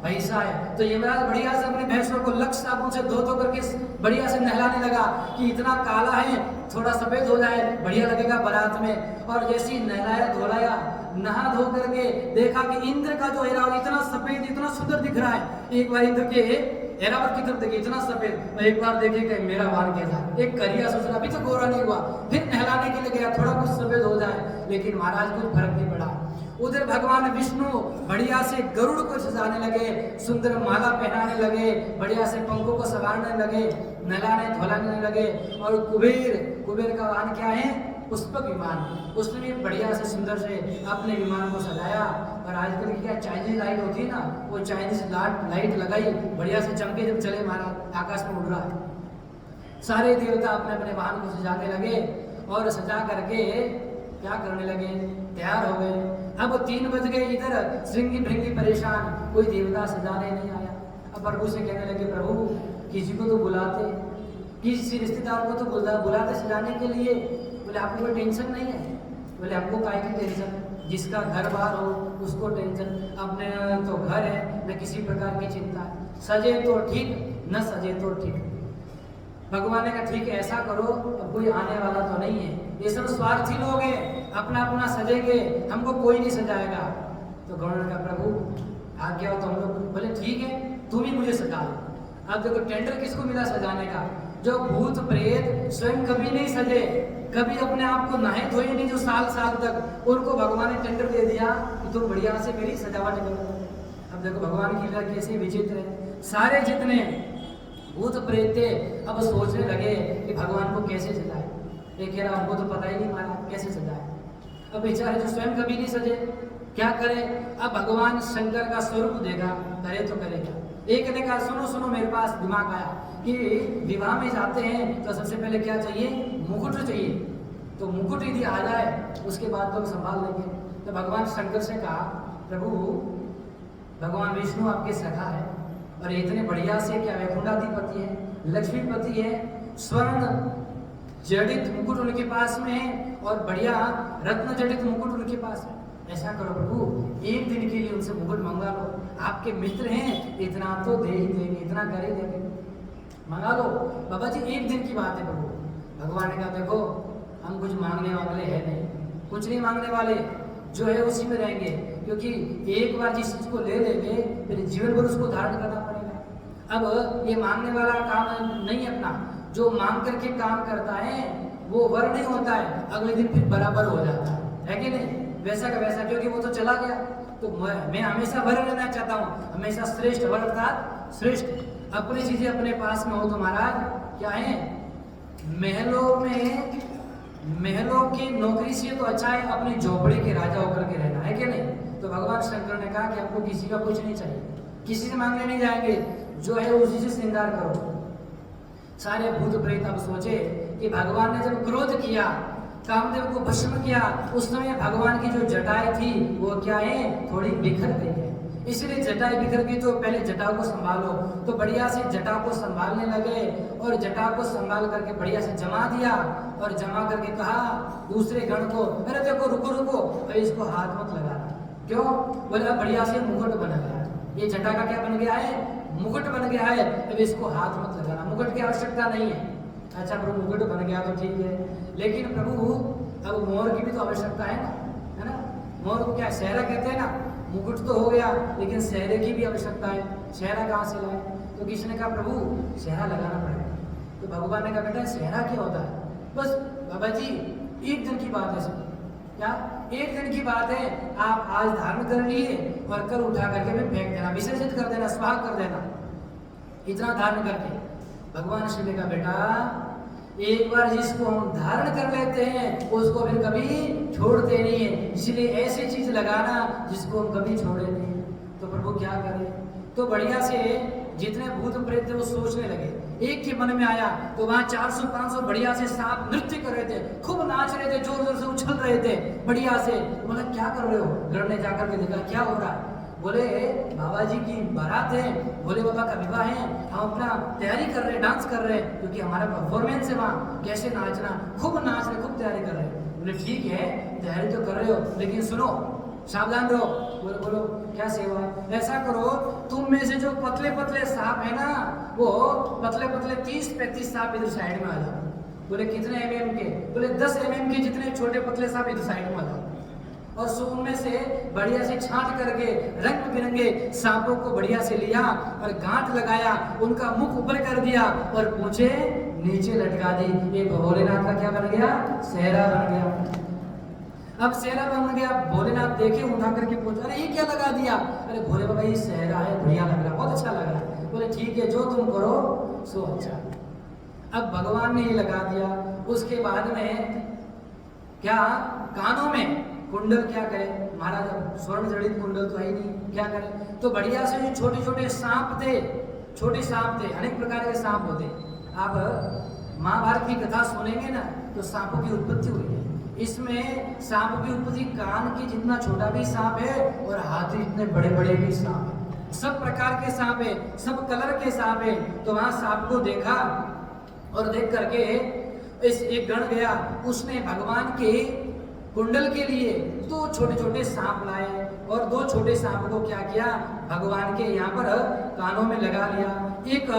भैंसा है, तो यमराज बढ़िया से अपनी भैंसों को लक्ष्य साबुन से धो करके बढ़िया से नहलाने लगा कि इतना काला है थोड़ा सफेद हो जाए, बढ़िया लगेगा बारात में। और जैसे ही नहलाया धोलाया, नहा धो करके देखा कि इंद्र का जो ऐरावत इतना सफेद इतना सुंदर दिख रहा है। एक बार इंद्र के ऐरावत की तरफ देखे इतना सफेद, और एक बार देखे कि मेरा बाल कैसा, एक करिया सोचना अभी तो गोरा नहीं हुआ, फिर नहलाने के लिए गया थोड़ा कुछ सफेद हो जाए, लेकिन महाराज कुछ फर्क नहीं पड़ा। उधर भगवान विष्णु बढ़िया से गरुड़ को सजाने लगे, सुंदर माला पहनाने लगे, बढ़िया से पंखों को संवारने लगे, नहलाने धोलाने लगे। और कुबेर का वाहन क्या है? पुष्पक विमान, उसने भी बढ़िया से सुंदर से अपने विमान को सजाया। और आजकल की क्या चाइनीज लाइट होती है ना, वो चाइनीज लाइट लगाई, बढ़िया से चमके जब चले महाराज आकाश में उड़ रहा है। सारे देवता अपने अपने वाहन को सजाने लगे और सजा करके क्या करने लगे? तैयार हो गए। अब 3 बज गए, इधर श्रृंगी भृंगी परेशान, कोई देवता सजाने नहीं आया। अब प्रभु से कहने लगे प्रभु किसी को तो बुलाते, किसी रिश्तेदार को तो बुलाते सजाने के लिए। बोले आपको कोई टेंशन नहीं है? बोले हमको काहे की टेंशन, जिसका घर बार हो उसको टेंशन, अपने तो घर है, न किसी प्रकार की चिंता है, सजे तो ठीक न सजे तो ठीक। भगवान ने कहा ठीक है ऐसा करो, अब कोई आने वाला तो नहीं है, ये सब स्वार्थी लोग हैं, अपना अपना सजेंगे, हमको कोई नहीं सजाएगा। तो गौड़ का प्रभु आज्ञा हो तो हम लोग, बोले ठीक है तुम ही मुझे सजा दो। अब देखो टेंडर किसको मिला सजाने का? जो भूत प्रेत स्वयं कभी नहीं सजे, कभी अपने आप को नहाए धोए नहीं, जो साल साल तक, उनको भगवान ने टेंडर दे दिया कि तुम बढ़िया से मेरी सजावट करो। अब देखो भगवान की लीला कैसे विचित्र है। सारे जितने भूत प्रेत थे अब सोचने लगे कि भगवान को कैसे सजाए। एक कह रहा हमको तो पता ही नहीं महाराज कैसे सजाए। अब बेचारे जो स्वयं कभी नहीं सजे क्या करे? अब भगवान शंकर का स्वरूप देखा, करे तो करेगा। एक ने कहा सुनो सुनो, मेरे पास दिमाग आया कि विवाह में जाते हैं तो सबसे पहले क्या चाहिए? मुकुट चाहिए। तो मुकुट यदि आ जाए उसके बाद तो संभाल लेंगे। तो भगवान शंकर से कहा प्रभु भगवान विष्णु आपके सखा है और इतने बढ़िया से क्या वैकुंठाधिपति है, लक्ष्मीपति है, स्वर्ण जड़ित मुकुट उनके पास में है और बढ़िया रत्न जड़ित मुकुट उनके पास है। ऐसा करो प्रभु एक दिन के लिए उनसे मुकुट मंगा लो, आपके मित्र हैं, इतना तो दे ही देंगे, इतना कर ही देंगे, मंगा लो। बाबा जी एक दिन की बात है प्रभु। भगवान ने कहा देखो हम कुछ मांगने वाले हैं नहीं, कुछ नहीं मांगने वाले, जो है उसी में रहेंगे, क्योंकि एक बार जिस चीज को ले लेंगे फिर जीवन भर उसको धारण करना पड़ेगा। अब ये मांगने वाला काम नहीं अपना, जो मांग करके काम करता है वो वर नहीं होता है, अगले दिन फिर बराबर हो जाता है कि नहीं? वैसा का वैसा, क्योंकि वो तो चला गया। तो मैं हमेशा वर रहना चाहता हूँ, हमेशा श्रेष्ठ, वर अर्थात श्रेष्ठ। अपनी चीजें अपने पास में हो तो महाराज क्या है, महलों की नौकरी से तो अच्छा है अपनी झोपड़ी के राजा होकर के रहना, है कि नहीं? तो तो भगवान शंकर ने कहा कि हमको किसी का कुछ नहीं चाहिए, किसी से मांगने नहीं जाएंगे, जो है उसी से श्रृंगार करो। सारे भूत प्रेत अब सोचे कि भगवान ने जब क्रोध किया, कामदेव को भस्म किया, उस समय भगवान की जो जटाएं थी वो क्या है, थोड़ी बिखर गई है, इसलिए जटाएं बिखर गई तो पहले जटाओं को संभालो। तो बढ़िया से जटाओं को संभालने लगे और जटाओं को संभाल करके बढ़िया से जमा दिया और जमा करके कहा दूसरे गण को, अरे देखो रुको रुको, अरे इसको हाथ मत लगाना। क्यों? बोला बढ़िया से मुकुट बन गया, ये जटा का क्या बन गया है, मुकुट बन गया है, अब इसको हाथ मत लगाना, मुकुट की आवश्यकता नहीं है। अच्छा प्रभु मुकुट बन गया तो ठीक है, लेकिन प्रभु अब मोर की भी तो आवश्यकता है ना, है ना? मोर को क्या सेहरा कहते हैं ना, मुकुट तो हो गया लेकिन सेहरे की भी आवश्यकता है, सेहरा कहाँ से लाए? तो किसी ने कहा प्रभु सेहरा लगाना पड़ेगा। तो भगवान ने कहा बेटा सेहरा क्या होता है? बस बाबा जी एक दिन की बात है सर, क्या एक दिन की बात है, आप आज धारण कर लिए और कल उठा करके भी फेंक देना, विसर्जित कर देना, स्वाह कर देना, इतना धारण करके। भगवान शिव ने कहा बेटा एक बार जिसको हम धारण कर लेते हैं उसको फिर कभी छोड़ते नहीं है, इसलिए ऐसी चीज लगाना जिसको हम कभी छोड़े नहीं। तो प्रभु क्या करें? तो बढ़िया से जितने भूत प्रेत थे वो सोचने लगे, एक के मन में आया तो वहां 400-500 बढ़िया से सांप नृत्य कर रहे थे, खूब नाच रहे थे, जोर जोर से उछल रहे थे बढ़िया से। बोला क्या कर रहे हो? गण ने जाकर के देखा क्या हो रहा है, बोले बाबा जी की बारात है, भोले बाबा का विवाह है, हम अपना तैयारी कर रहे हैं, डांस कर रहे हैं, क्योंकि हमारा परफॉर्मेंस है वहाँ, कैसे नाचना, खूब नाच रहे, खूब तैयारी कर रहे हैं। बोले ठीक है तैयारी तो कर रहे हो लेकिन सुनो सावधान रहो। बोले बोलो क्या सेवा है? ऐसा करो तुम में से जो पतले पतले सांप है ना, वो पतले पतले 30-35 सांप इधर साइड में आ जाओ। बोले कितने mm के? बोले 10 mm के जितने छोटे पतले सांप इधर साइड में आ जाओ, और सो उनमें से बढ़िया से छांट करके रंग बिरंगे सांपों को बढ़िया से लिया और गांठ लगाया, उनका मुख ऊपर कर दिया और पूछे नीचे लटका दी। ये भोलेनाथ का क्या बन गया? सेहरा बन गया। अब सेहरा बन गया, भोलेनाथ देखे उठा करके पूछा अरे ये क्या लगा दिया? अरे भोले बाबा ये सेहरा है, बढ़िया लग रहा, बहुत अच्छा लग रहा है। बोले ठीक है जो तुम करो सो अच्छा। अब भगवान ने ये लगा दिया, उसके बाद में क्या कानों में कुंडल क्या करे महाराज, स्वर्ण जड़ित कुंडल तो है ही नहीं, क्या करे? तो बढ़िया से जो छोटे छोटे सांप थे, छोटे सांप थे, अनेक प्रकार के सांप होते। आप महाभारत की कथा सुनेंगे ना तो सांपों की उत्पत्ति हुई है। इसमें सांप की उत्पत्ति कान की जितना छोटा भी सांप है और हाथी जितने बड़े बड़े भी सांप है, सब प्रकार के सांप है, सब कलर के सांप है। तो वहां सांप को देखा और देख करके इस एक गण गया, उसने भगवान के कुंडल के लिए 2 छोटे छोटे सांप लाए और 2 छोटे सांप को क्या किया, भगवान के यहाँ पर कानों में लगा लिया। एक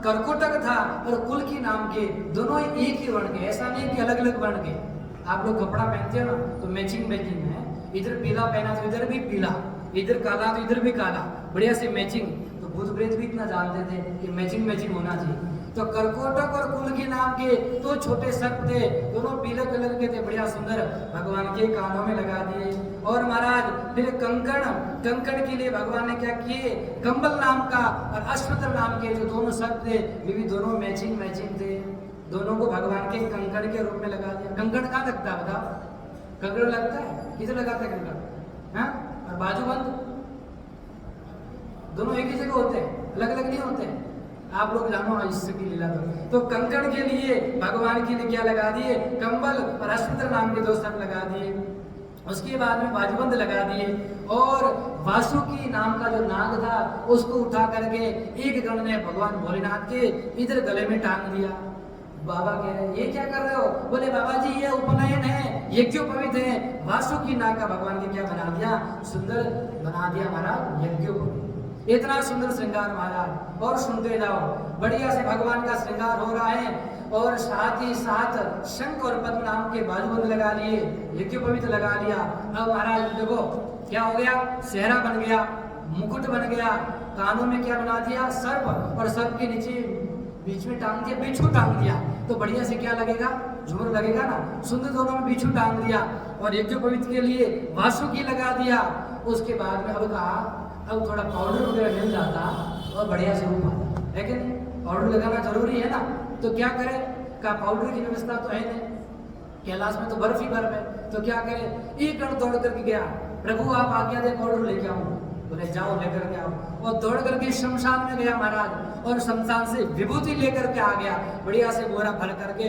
करकोटक था और कुल की नाम के, दोनों एक ही वर्ण के, ऐसा नहीं कि अलग अलग वर्ण के। आप लोग कपड़ा पहनते हो ना तो मैचिंग मैचिंग है, इधर पीला पहना तो इधर भी पीला, इधर काला तो इधर भी काला, बढ़िया से मैचिंग। तो भूत प्रेत भी इतना जानते थे कि मैचिंग मैचिंग होना चाहिए। तो करकोटक और कुल की नाम के 2 छोटे सर्प थे, दोनों पीले कलर के थे, बढ़िया सुंदर, भगवान के कानों में लगा दिए। और महाराज फिर कंकण, कंकण के लिए भगवान ने क्या किए, कंबल नाम का और अश्वत्थ नाम के जो दोनों सर्प थे, वे भी दोनों मैचिंग मैचिंग थे, दोनों को भगवान के कंकण के रूप में लगा दिया। कंकण कहाँ लगता है बताओ? कंकण लगता है, किधर लगाते हैं कंकण? हाँ, और बाजूबंद दोनों एक ही जगह होते हैं, अलग अलग नहीं होते हैं। आप लोग जानो इसकी लीला। तो कंकण के लिए भगवान के लिए क्या लगा दिए, कंबल और अश्वत्थ नाम के 2 सर्प लगा दिए। उसके बाद में बाजूबंद लगा दिए और वासुकी नाम का जो नाग था उसको उठा करके एक गण ने भगवान भोलेनाथ के इधर गले में टांग दिया। बाबा कह रहे ये क्या कर रहे हो? बोले बाबा जी ये उपनयन है, यज्ञोपवीत है। वासुकी नाग का भगवान के क्या बना दिया, सुंदर बना दिया महाराज यज्ञोपवीत। इतना सुंदर श्रृंगार महाराज, और सुनते जाओ, बढ़िया से भगवान का श्रृंगार हो रहा है और साथ ही साथ शंख और पद्म नाम के बाजूबंद लगा लिए, यज्ञोपवीत लगा लिया। अब महाराज देखो क्या हो गया, सेहरा बन गया, मुकुट बन गया, कानों में क्या बना दिया, सर्प, और सर्प के नीचे बीच में टांग दिया, बिच्छू टांग दिया। तो बढ़िया से क्या लगेगा, झूमर लगेगा ना, सुंदर दोनों में बिच्छू टांग दिया और यज्ञोपवीत के लिए वासुकी लगा दिया। उसके बाद में अब कहा अब थोड़ा पाउडर वगैरह मिल जाता और बढ़िया से रूप आता, लेकिन पाउडर लगाना जरूरी है ना, तो क्या करे, का पाउडर की व्यवस्था तो है नहीं, कैलाश में तो बर्फ ही बर्फ है, तो क्या करे, एक गण दौड़ करके गया प्रभु आप आज्ञा दे ऑर्डर लेके आऊं। बोले जाओ लेकर के आओ। और दौड़ करके शमशान में गया महाराज और शमशान से विभूति लेकर के आ गया, बढ़िया से बोरा भर करके।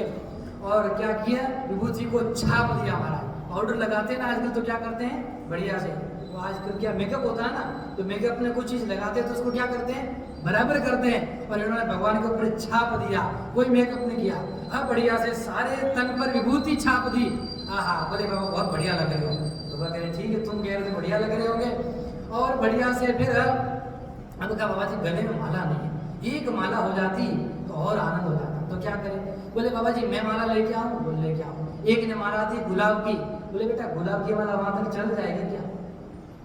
और क्या किया, विभूति को छाप दिया महाराज। ऑर्डर लगाते हैं ना आजकल, तो क्या करते हैं बढ़िया से, तो आजकल क्या मेकअप होता है ना, तो मेकअप में कुछ चीज लगाते हैं तो उसको क्या करते हैं बराबर करते हैं। और इन्होंने भगवान के ऊपर छाप दिया, कोई मेकअप नहीं किया। अब बढ़िया से सारे तन पर विभूति छाप दी। आहा, बोले बाबा बहुत बढ़िया लग रहे हो। तो बाबा कह रहे ठीक है, तुम कह रहे थे बढ़िया लग रहे होंगे। और बढ़िया से फिर अब कहा बाबा जी गले में माला नहीं है, एक माला हो जाती तो और आनंद हो जाता, तो क्या करें। बोले बाबा जी मैं माला लेके आऊँ। बोले लेके आओ। एक ने माला दी गुलाब की। बोले बेटा गुलाब की माला वहां तक चल जाएगी क्या।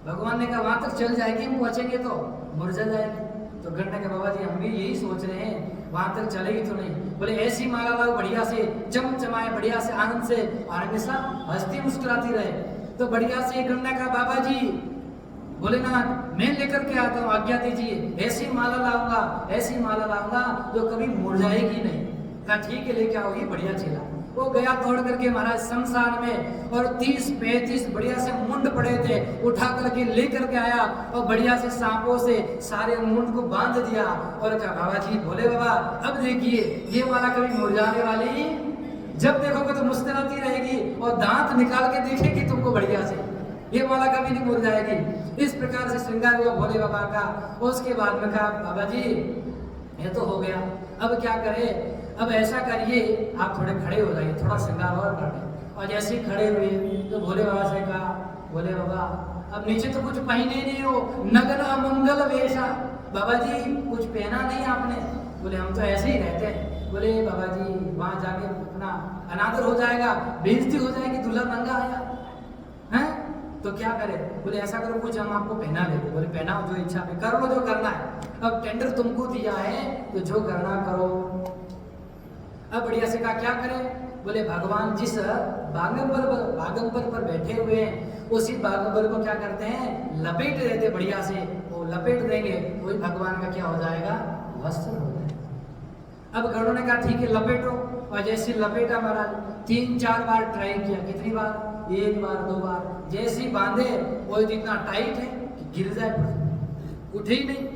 भगवान ने कहा वहां तक चल जाएगी, हम पहुंचेंगे तो मुरझा जाएगी। तो गण ने कहा बाबा जी हम भी यही सोच रहे हैं, वहां तक चलेगी तो नहीं। बोले ऐसी माला लाओ बढ़िया से चमचमाए, बढ़िया से आनंद से, और हमेशा हंसती मुस्कुराती रहे। तो बढ़िया से गण ने कहा बाबा जी भोलेनाथ मैं लेकर के आता हूँ, आज्ञा दीजिए, ऐसी माला लाऊंगा, ऐसी माला लाऊंगा जो कभी मुरझाएगी नहीं। कहा ठीक है लेके आओ, ये बढ़िया चेला। वो गया दौड़ करके महाराज शमशान में, और 30-35 बढ़िया से मुंड पड़े थे, उठा करके लेकर के आया और बढ़िया से सांपों से सारे मुंड को बांध दिया। और कहा बाबा जी भोले बाबा अब देखिए ये माला कभी मुरझाने वाली, जब देखोगे तो मुस्कुराती रहेगी और दांत निकाल के देखेगी तुमको बढ़िया से, ये माला कभी नहीं मुरझाएगी। इस प्रकार से श्रृंगार हुआ भोले बाबा का। उसके बाद में कहा बाबा जी ये तो हो गया, अब क्या करें। अब ऐसा करिए आप थोड़े खड़े हो जाइए, थोड़ा श्रृंगार और कर दें। और जैसे ही खड़े हुए तो भोले बाबा से कहा भोले बाबा अब नीचे तो कुछ पहने नहीं हो, नगन अमंगल वेशा। बाबा जी कुछ पहना नहीं आपने। बोले हम तो ऐसे ही रहते हैं। बोले बाबा जी वहां जाके अपना अनादर हो जाएगा, बेइज्जती हो जाएगी, दूल्हा नंगा आया है तो क्या करे। बोले ऐसा करो कुछ हम आपको पहना देंगे। बोले पहनाओ, जो इच्छा पे कर लो जो करना है, अब टेंडर तुमको दिया है तो जो करना करो। अब बढ़िया से कहा क्या करें। बोले भगवान जिस बागंबर पर बैठे हुए हैं उसी बागंबर को क्या करते हैं लपेट देते, बढ़िया से वो लपेट देंगे, वही भगवान का क्या हो जाएगा वस्त्र हो जाएगा। अब गरुड़ ने कहा ठीक है लपेटो। और जैसे लपेटा महाराज 3-4 बार ट्राई किया, कितनी बार, 1 बार 2 बार, जैसे ही बांधे वो इतना टाइट है कि गिर जाए, उठे ही नहीं।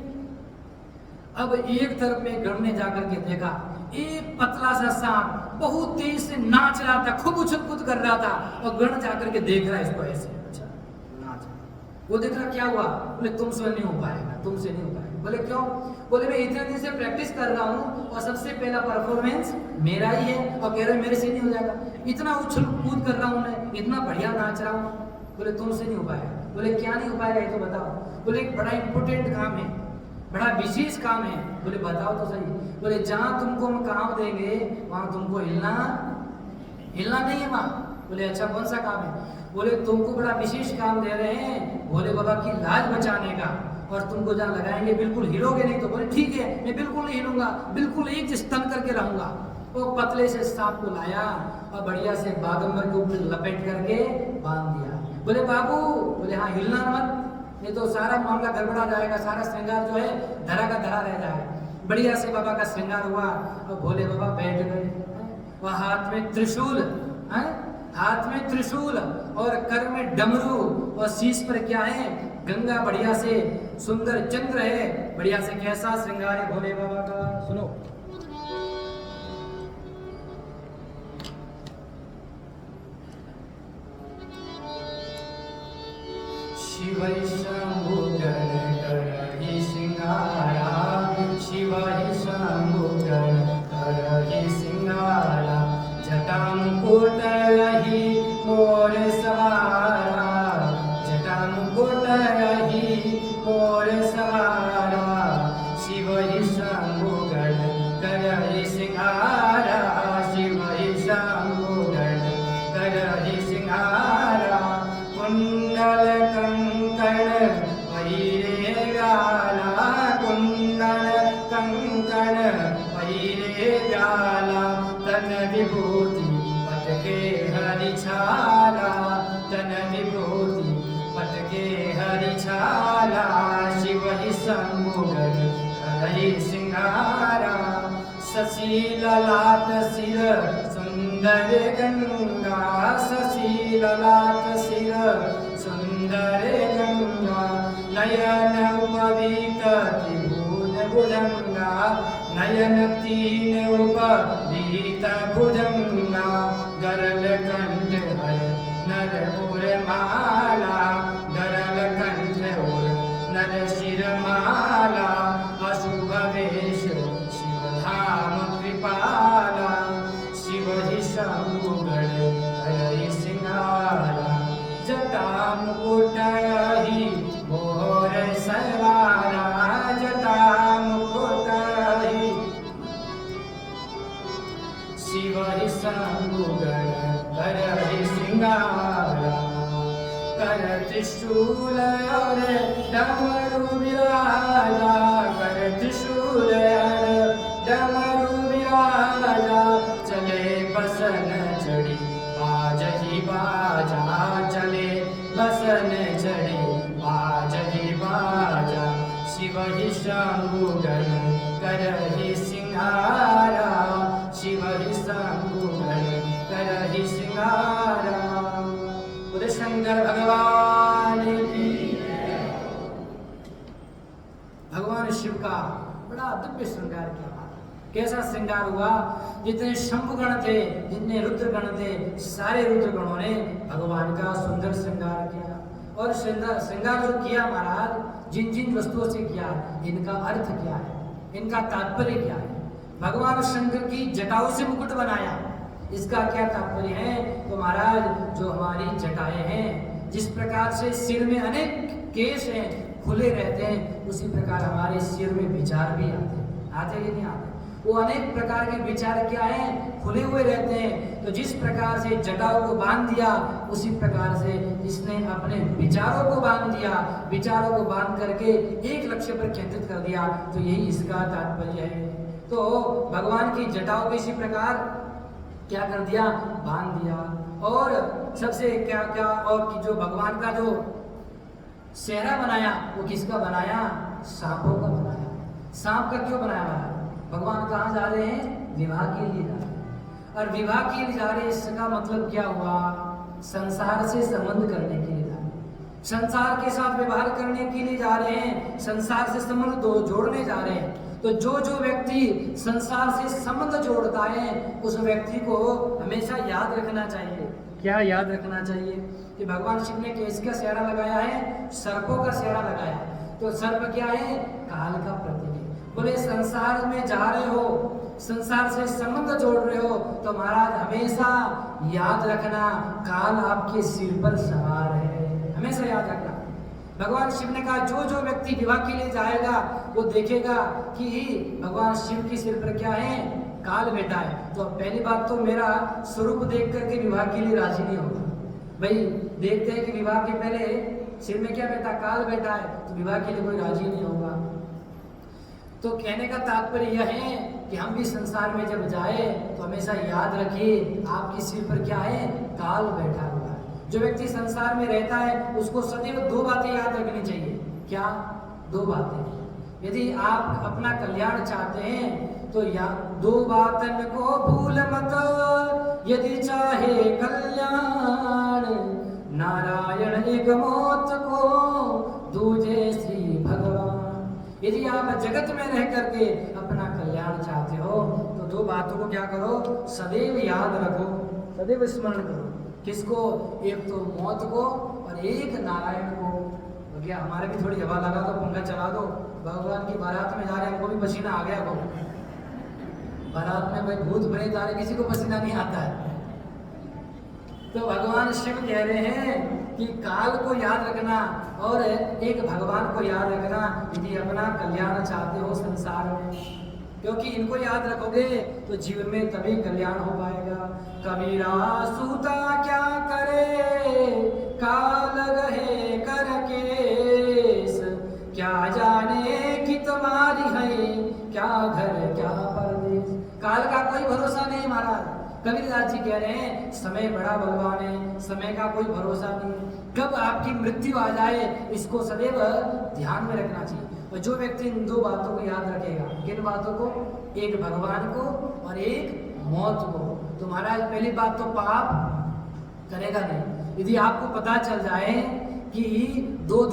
अब एक तरफ में गरुड़ ने जाकर के देखा एक पतला सा सांप बहुत तेज से नाच रहा था, खूब उछल कूद कर रहा था। और गरुड़ जाकर के देख रहा है इसको ऐसे, अच्छा नाच रहा। वो देख रहा क्या हुआ। बोले तुमसे नहीं हो पाएगा, तुमसे नहीं हो पाएगा। बोले क्यों। बोले मैं इतने दिन से प्रैक्टिस कर रहा हूँ और सबसे पहला परफॉर्मेंस मेरा ही है, और कह रहे मेरे से नहीं हो जाएगा। इतना उछल कूद कर रहा हूँ मैं, इतना बढ़िया नाच रहा हूँ। बोले तुमसे नहीं हो पाएगा। बोले क्या नहीं हो पाएगा ये तो बताओ। बोले एक बड़ा इंपॉर्टेंट काम है, बड़ा विशेष काम है। बोले बताओ तो सही। बोले जहां तुमको हम काम देंगे वहां तुमको हिलना नहीं है वहां। बोले अच्छा कौन सा काम है। बोले तुमको बड़ा विशेष काम दे रहे हैं भोले बाबा की लाज बचाने का, और तुमको जहाँ लगाएंगे बिल्कुल हिलोगे नहीं। तो बोले ठीक है मैं बिल्कुल नहीं हिलूंगा, बिल्कुल एक स्तन करके रहूंगा। वो पतले से सांप को लाया और बढ़िया से बागंबर के ऊपर लपेट करके बांध दिया। बोले बाबू, बोले हाँ हिलना मत, नहीं तो सारा मामला गड़बड़ा जाएगा, सारा श्रृंगार जो है धरा का धरा रह जाएगा। बढ़िया से बाबा का श्रृंगार हुआ और भोले बाबा बैठ गए। वह हाथ में त्रिशूल हाथ में त्रिशूल और कर में डमरू, और शीश पर क्या है गंगा, बढ़िया से सुंदर चंद्र है। बढ़िया से कैसा श्रृंगार है भोले बाबा का, सुनो। शिव शंभु गण करहि सिंगारा, शिव शंभु गण करहि सिंगारा, जटामुकुट रही मोर सवारा, जटामुकुट रही मोर सवारा, शिव शंभु गण करहि सिंगारा, शिव शंभु गण करहि सिंगारा, कुंडल कंकण वहीरे गाला, कुंडल कंकण वहीरे गाला, तन विभूति पटके हरि छाला, तन विभूति पटके हरि छाला, शिव शंभु गण करहि सिंगारा, शशि ललाट सिर सुंदर गंगा, शशि ललाट सिर सुंदर सुंदर गंगा नयन उपवीत त्रिभुवन भुजंगा नयन तीन उपवीत भुजंगा गरल कंठ हर नर उर माला गरल कंठ उर नर शिरमाला अशुभ वेश शिवधाम कृपाला शिव ही शंभुगण हरि सिंगारा जटा मुकुट ही मोर सवारा जटा मुकुट ही शिव ही शंभुगण हरि सिंगारा कर त्रिशूल और डमरू विराजा कर त्रिशूल और डमरू विराजा चले बसन चढ़ी बाज ही बाजा चले बसन चढ़ी बाज ही बाजा शिव ही शंभुगण कर ही सिंगारा शिव ही शंभुगण कर ही सिंगारा बोले शंकर भगवान की। भगवान शिव का बड़ा दिव्य श्रृंगार किया। कैसा श्रृंगार हुआ? जितने शंभुगण थे, जितने रुद्रगण थे, सारे रुद्रगणों ने भगवान का सुंदर श्रृंगार किया। और श्रृंगार जो किया महाराज, जिन जिन वस्तुओं से किया, इनका अर्थ क्या है, इनका तात्पर्य क्या है? भगवान शंकर की जटाओं से मुकुट बनाया, इसका क्या तात्पर्य है? तो महाराज जो हमारी जटाएं हैं, जिस प्रकार से सिर में अनेक केश हैं, खुले रहते हैं, उसी प्रकार हमारे सिर में विचार भी आते कि नहीं आते? वो अनेक प्रकार के विचार क्या हैं? खुले हुए रहते हैं। तो जिस प्रकार से जटाओं को बांध दिया, उसी प्रकार से इसने अपने विचारों को बांध दिया, विचारों को बांध करके एक लक्ष्य पर केंद्रित कर दिया। तो यही इसका तात्पर्य है। तो भगवान की जटाओं को इसी प्रकार क्या कर दिया? बांध दिया। और सबसे क्या क्या, और कि जो भगवान का जो सेहरा बनाया, वो किसका बनाया? सांपों का बनाया। सांप का क्यों बनाया? भगवान कहाँ जा रहे हैं? विवाह के लिए जा रहे हैं। और विवाह के लिए जा रहे हैं, इसका मतलब क्या हुआ? संसार से संबंध करने के लिए जा रहे हैं, संसार के साथ व्यवहार करने के लिए जा रहे हैं, संसार से संबंध जोड़ने जा रहे हैं। तो जो जो व्यक्ति संसार से संबंध जोड़ता है, उस व्यक्ति को हमेशा याद रखना चाहिए। क्या याद रखना चाहिए? कि भगवान शिव ने किसका सेहरा लगाया है? सर्पों का सेहरा लगाया है। तो सर्प क्या है? काल का प्रतीक है। बोले संसार में जा रहे हो, संसार से संबंध जोड़ रहे हो, तो महाराज हमेशा याद रखना, काल आपके सिर पर सवार है। हमेशा याद रखना। भगवान शिव ने कहा जो जो व्यक्ति विवाह के लिए जाएगा, वो देखेगा कि भगवान शिव के सिर पर क्या है? काल बैठा है। तो पहली बात तो मेरा स्वरूप देख करके विवाह के लिए राजी नहीं होगा। भाई देखते हैं कि विवाह के पहले सिर में क्या बैठा? काल बैठा है, तो विवाह के लिए कोई राजी नहीं होगा। तो कहने का तात्पर्य यह है कि हम भी संसार में जब जाए तो हमेशा याद रखिए, आपके सिर पर क्या है? काल बैठा हुआ है। जो व्यक्ति संसार में रहता है, उसको सदैव दो बातें याद रखनी चाहिए। क्या? दो बातें। यदि आप अपना कल्याण चाहते हैं तो या दो बातन को भूल मत, यदि चाहे कल्याण, नारायण एक मौत को दूजे श्री भगवान। यदि आप जगत में रह करके अपना कल्याण चाहते हो तो दो बातों को क्या करो? सदैव याद रखो, सदैव स्मरण करो। किसको? एक तो मौत को और एक नारायण को। तो क्या हमारे भी थोड़ी हवा लगा दो, पंखा चला दो। भगवान की बारात में जा रहे हैं, हमको भी पसीना आ गया। को बारात में भाई भूत प्रेत आ रहे, किसी को पसीना नहीं आता है। तो भगवान शिव कह रहे हैं कि काल को याद रखना और एक भगवान को याद रखना, यदि अपना कल्याण चाहते हो संसार में। क्योंकि इनको याद रखोगे तो जीवन में तभी कल्याण हो पाएगा। कबीरा सूता क्या करे, काल गहे कर केस, क्या जाने कि तुम्हारी है क्या घर क्या परदेश। काल का कोई भरोसा नहीं महाराज। कबीरदास जी कह रहे हैं समय बड़ा बलवान है, समय का कोई भरोसा नहीं। कब आपकी मृत्यु आ जाए, इसको सदैव ध्यान में रखना चाहिए। और जो व्यक्ति इन दो बातों को याद रखेगा, किन बातों को? एक भगवान को और एक मौत को, तो महाराज पहली बात तो पाप करेगा नहीं। यदि आपको पता चल जाए कि 2 दिन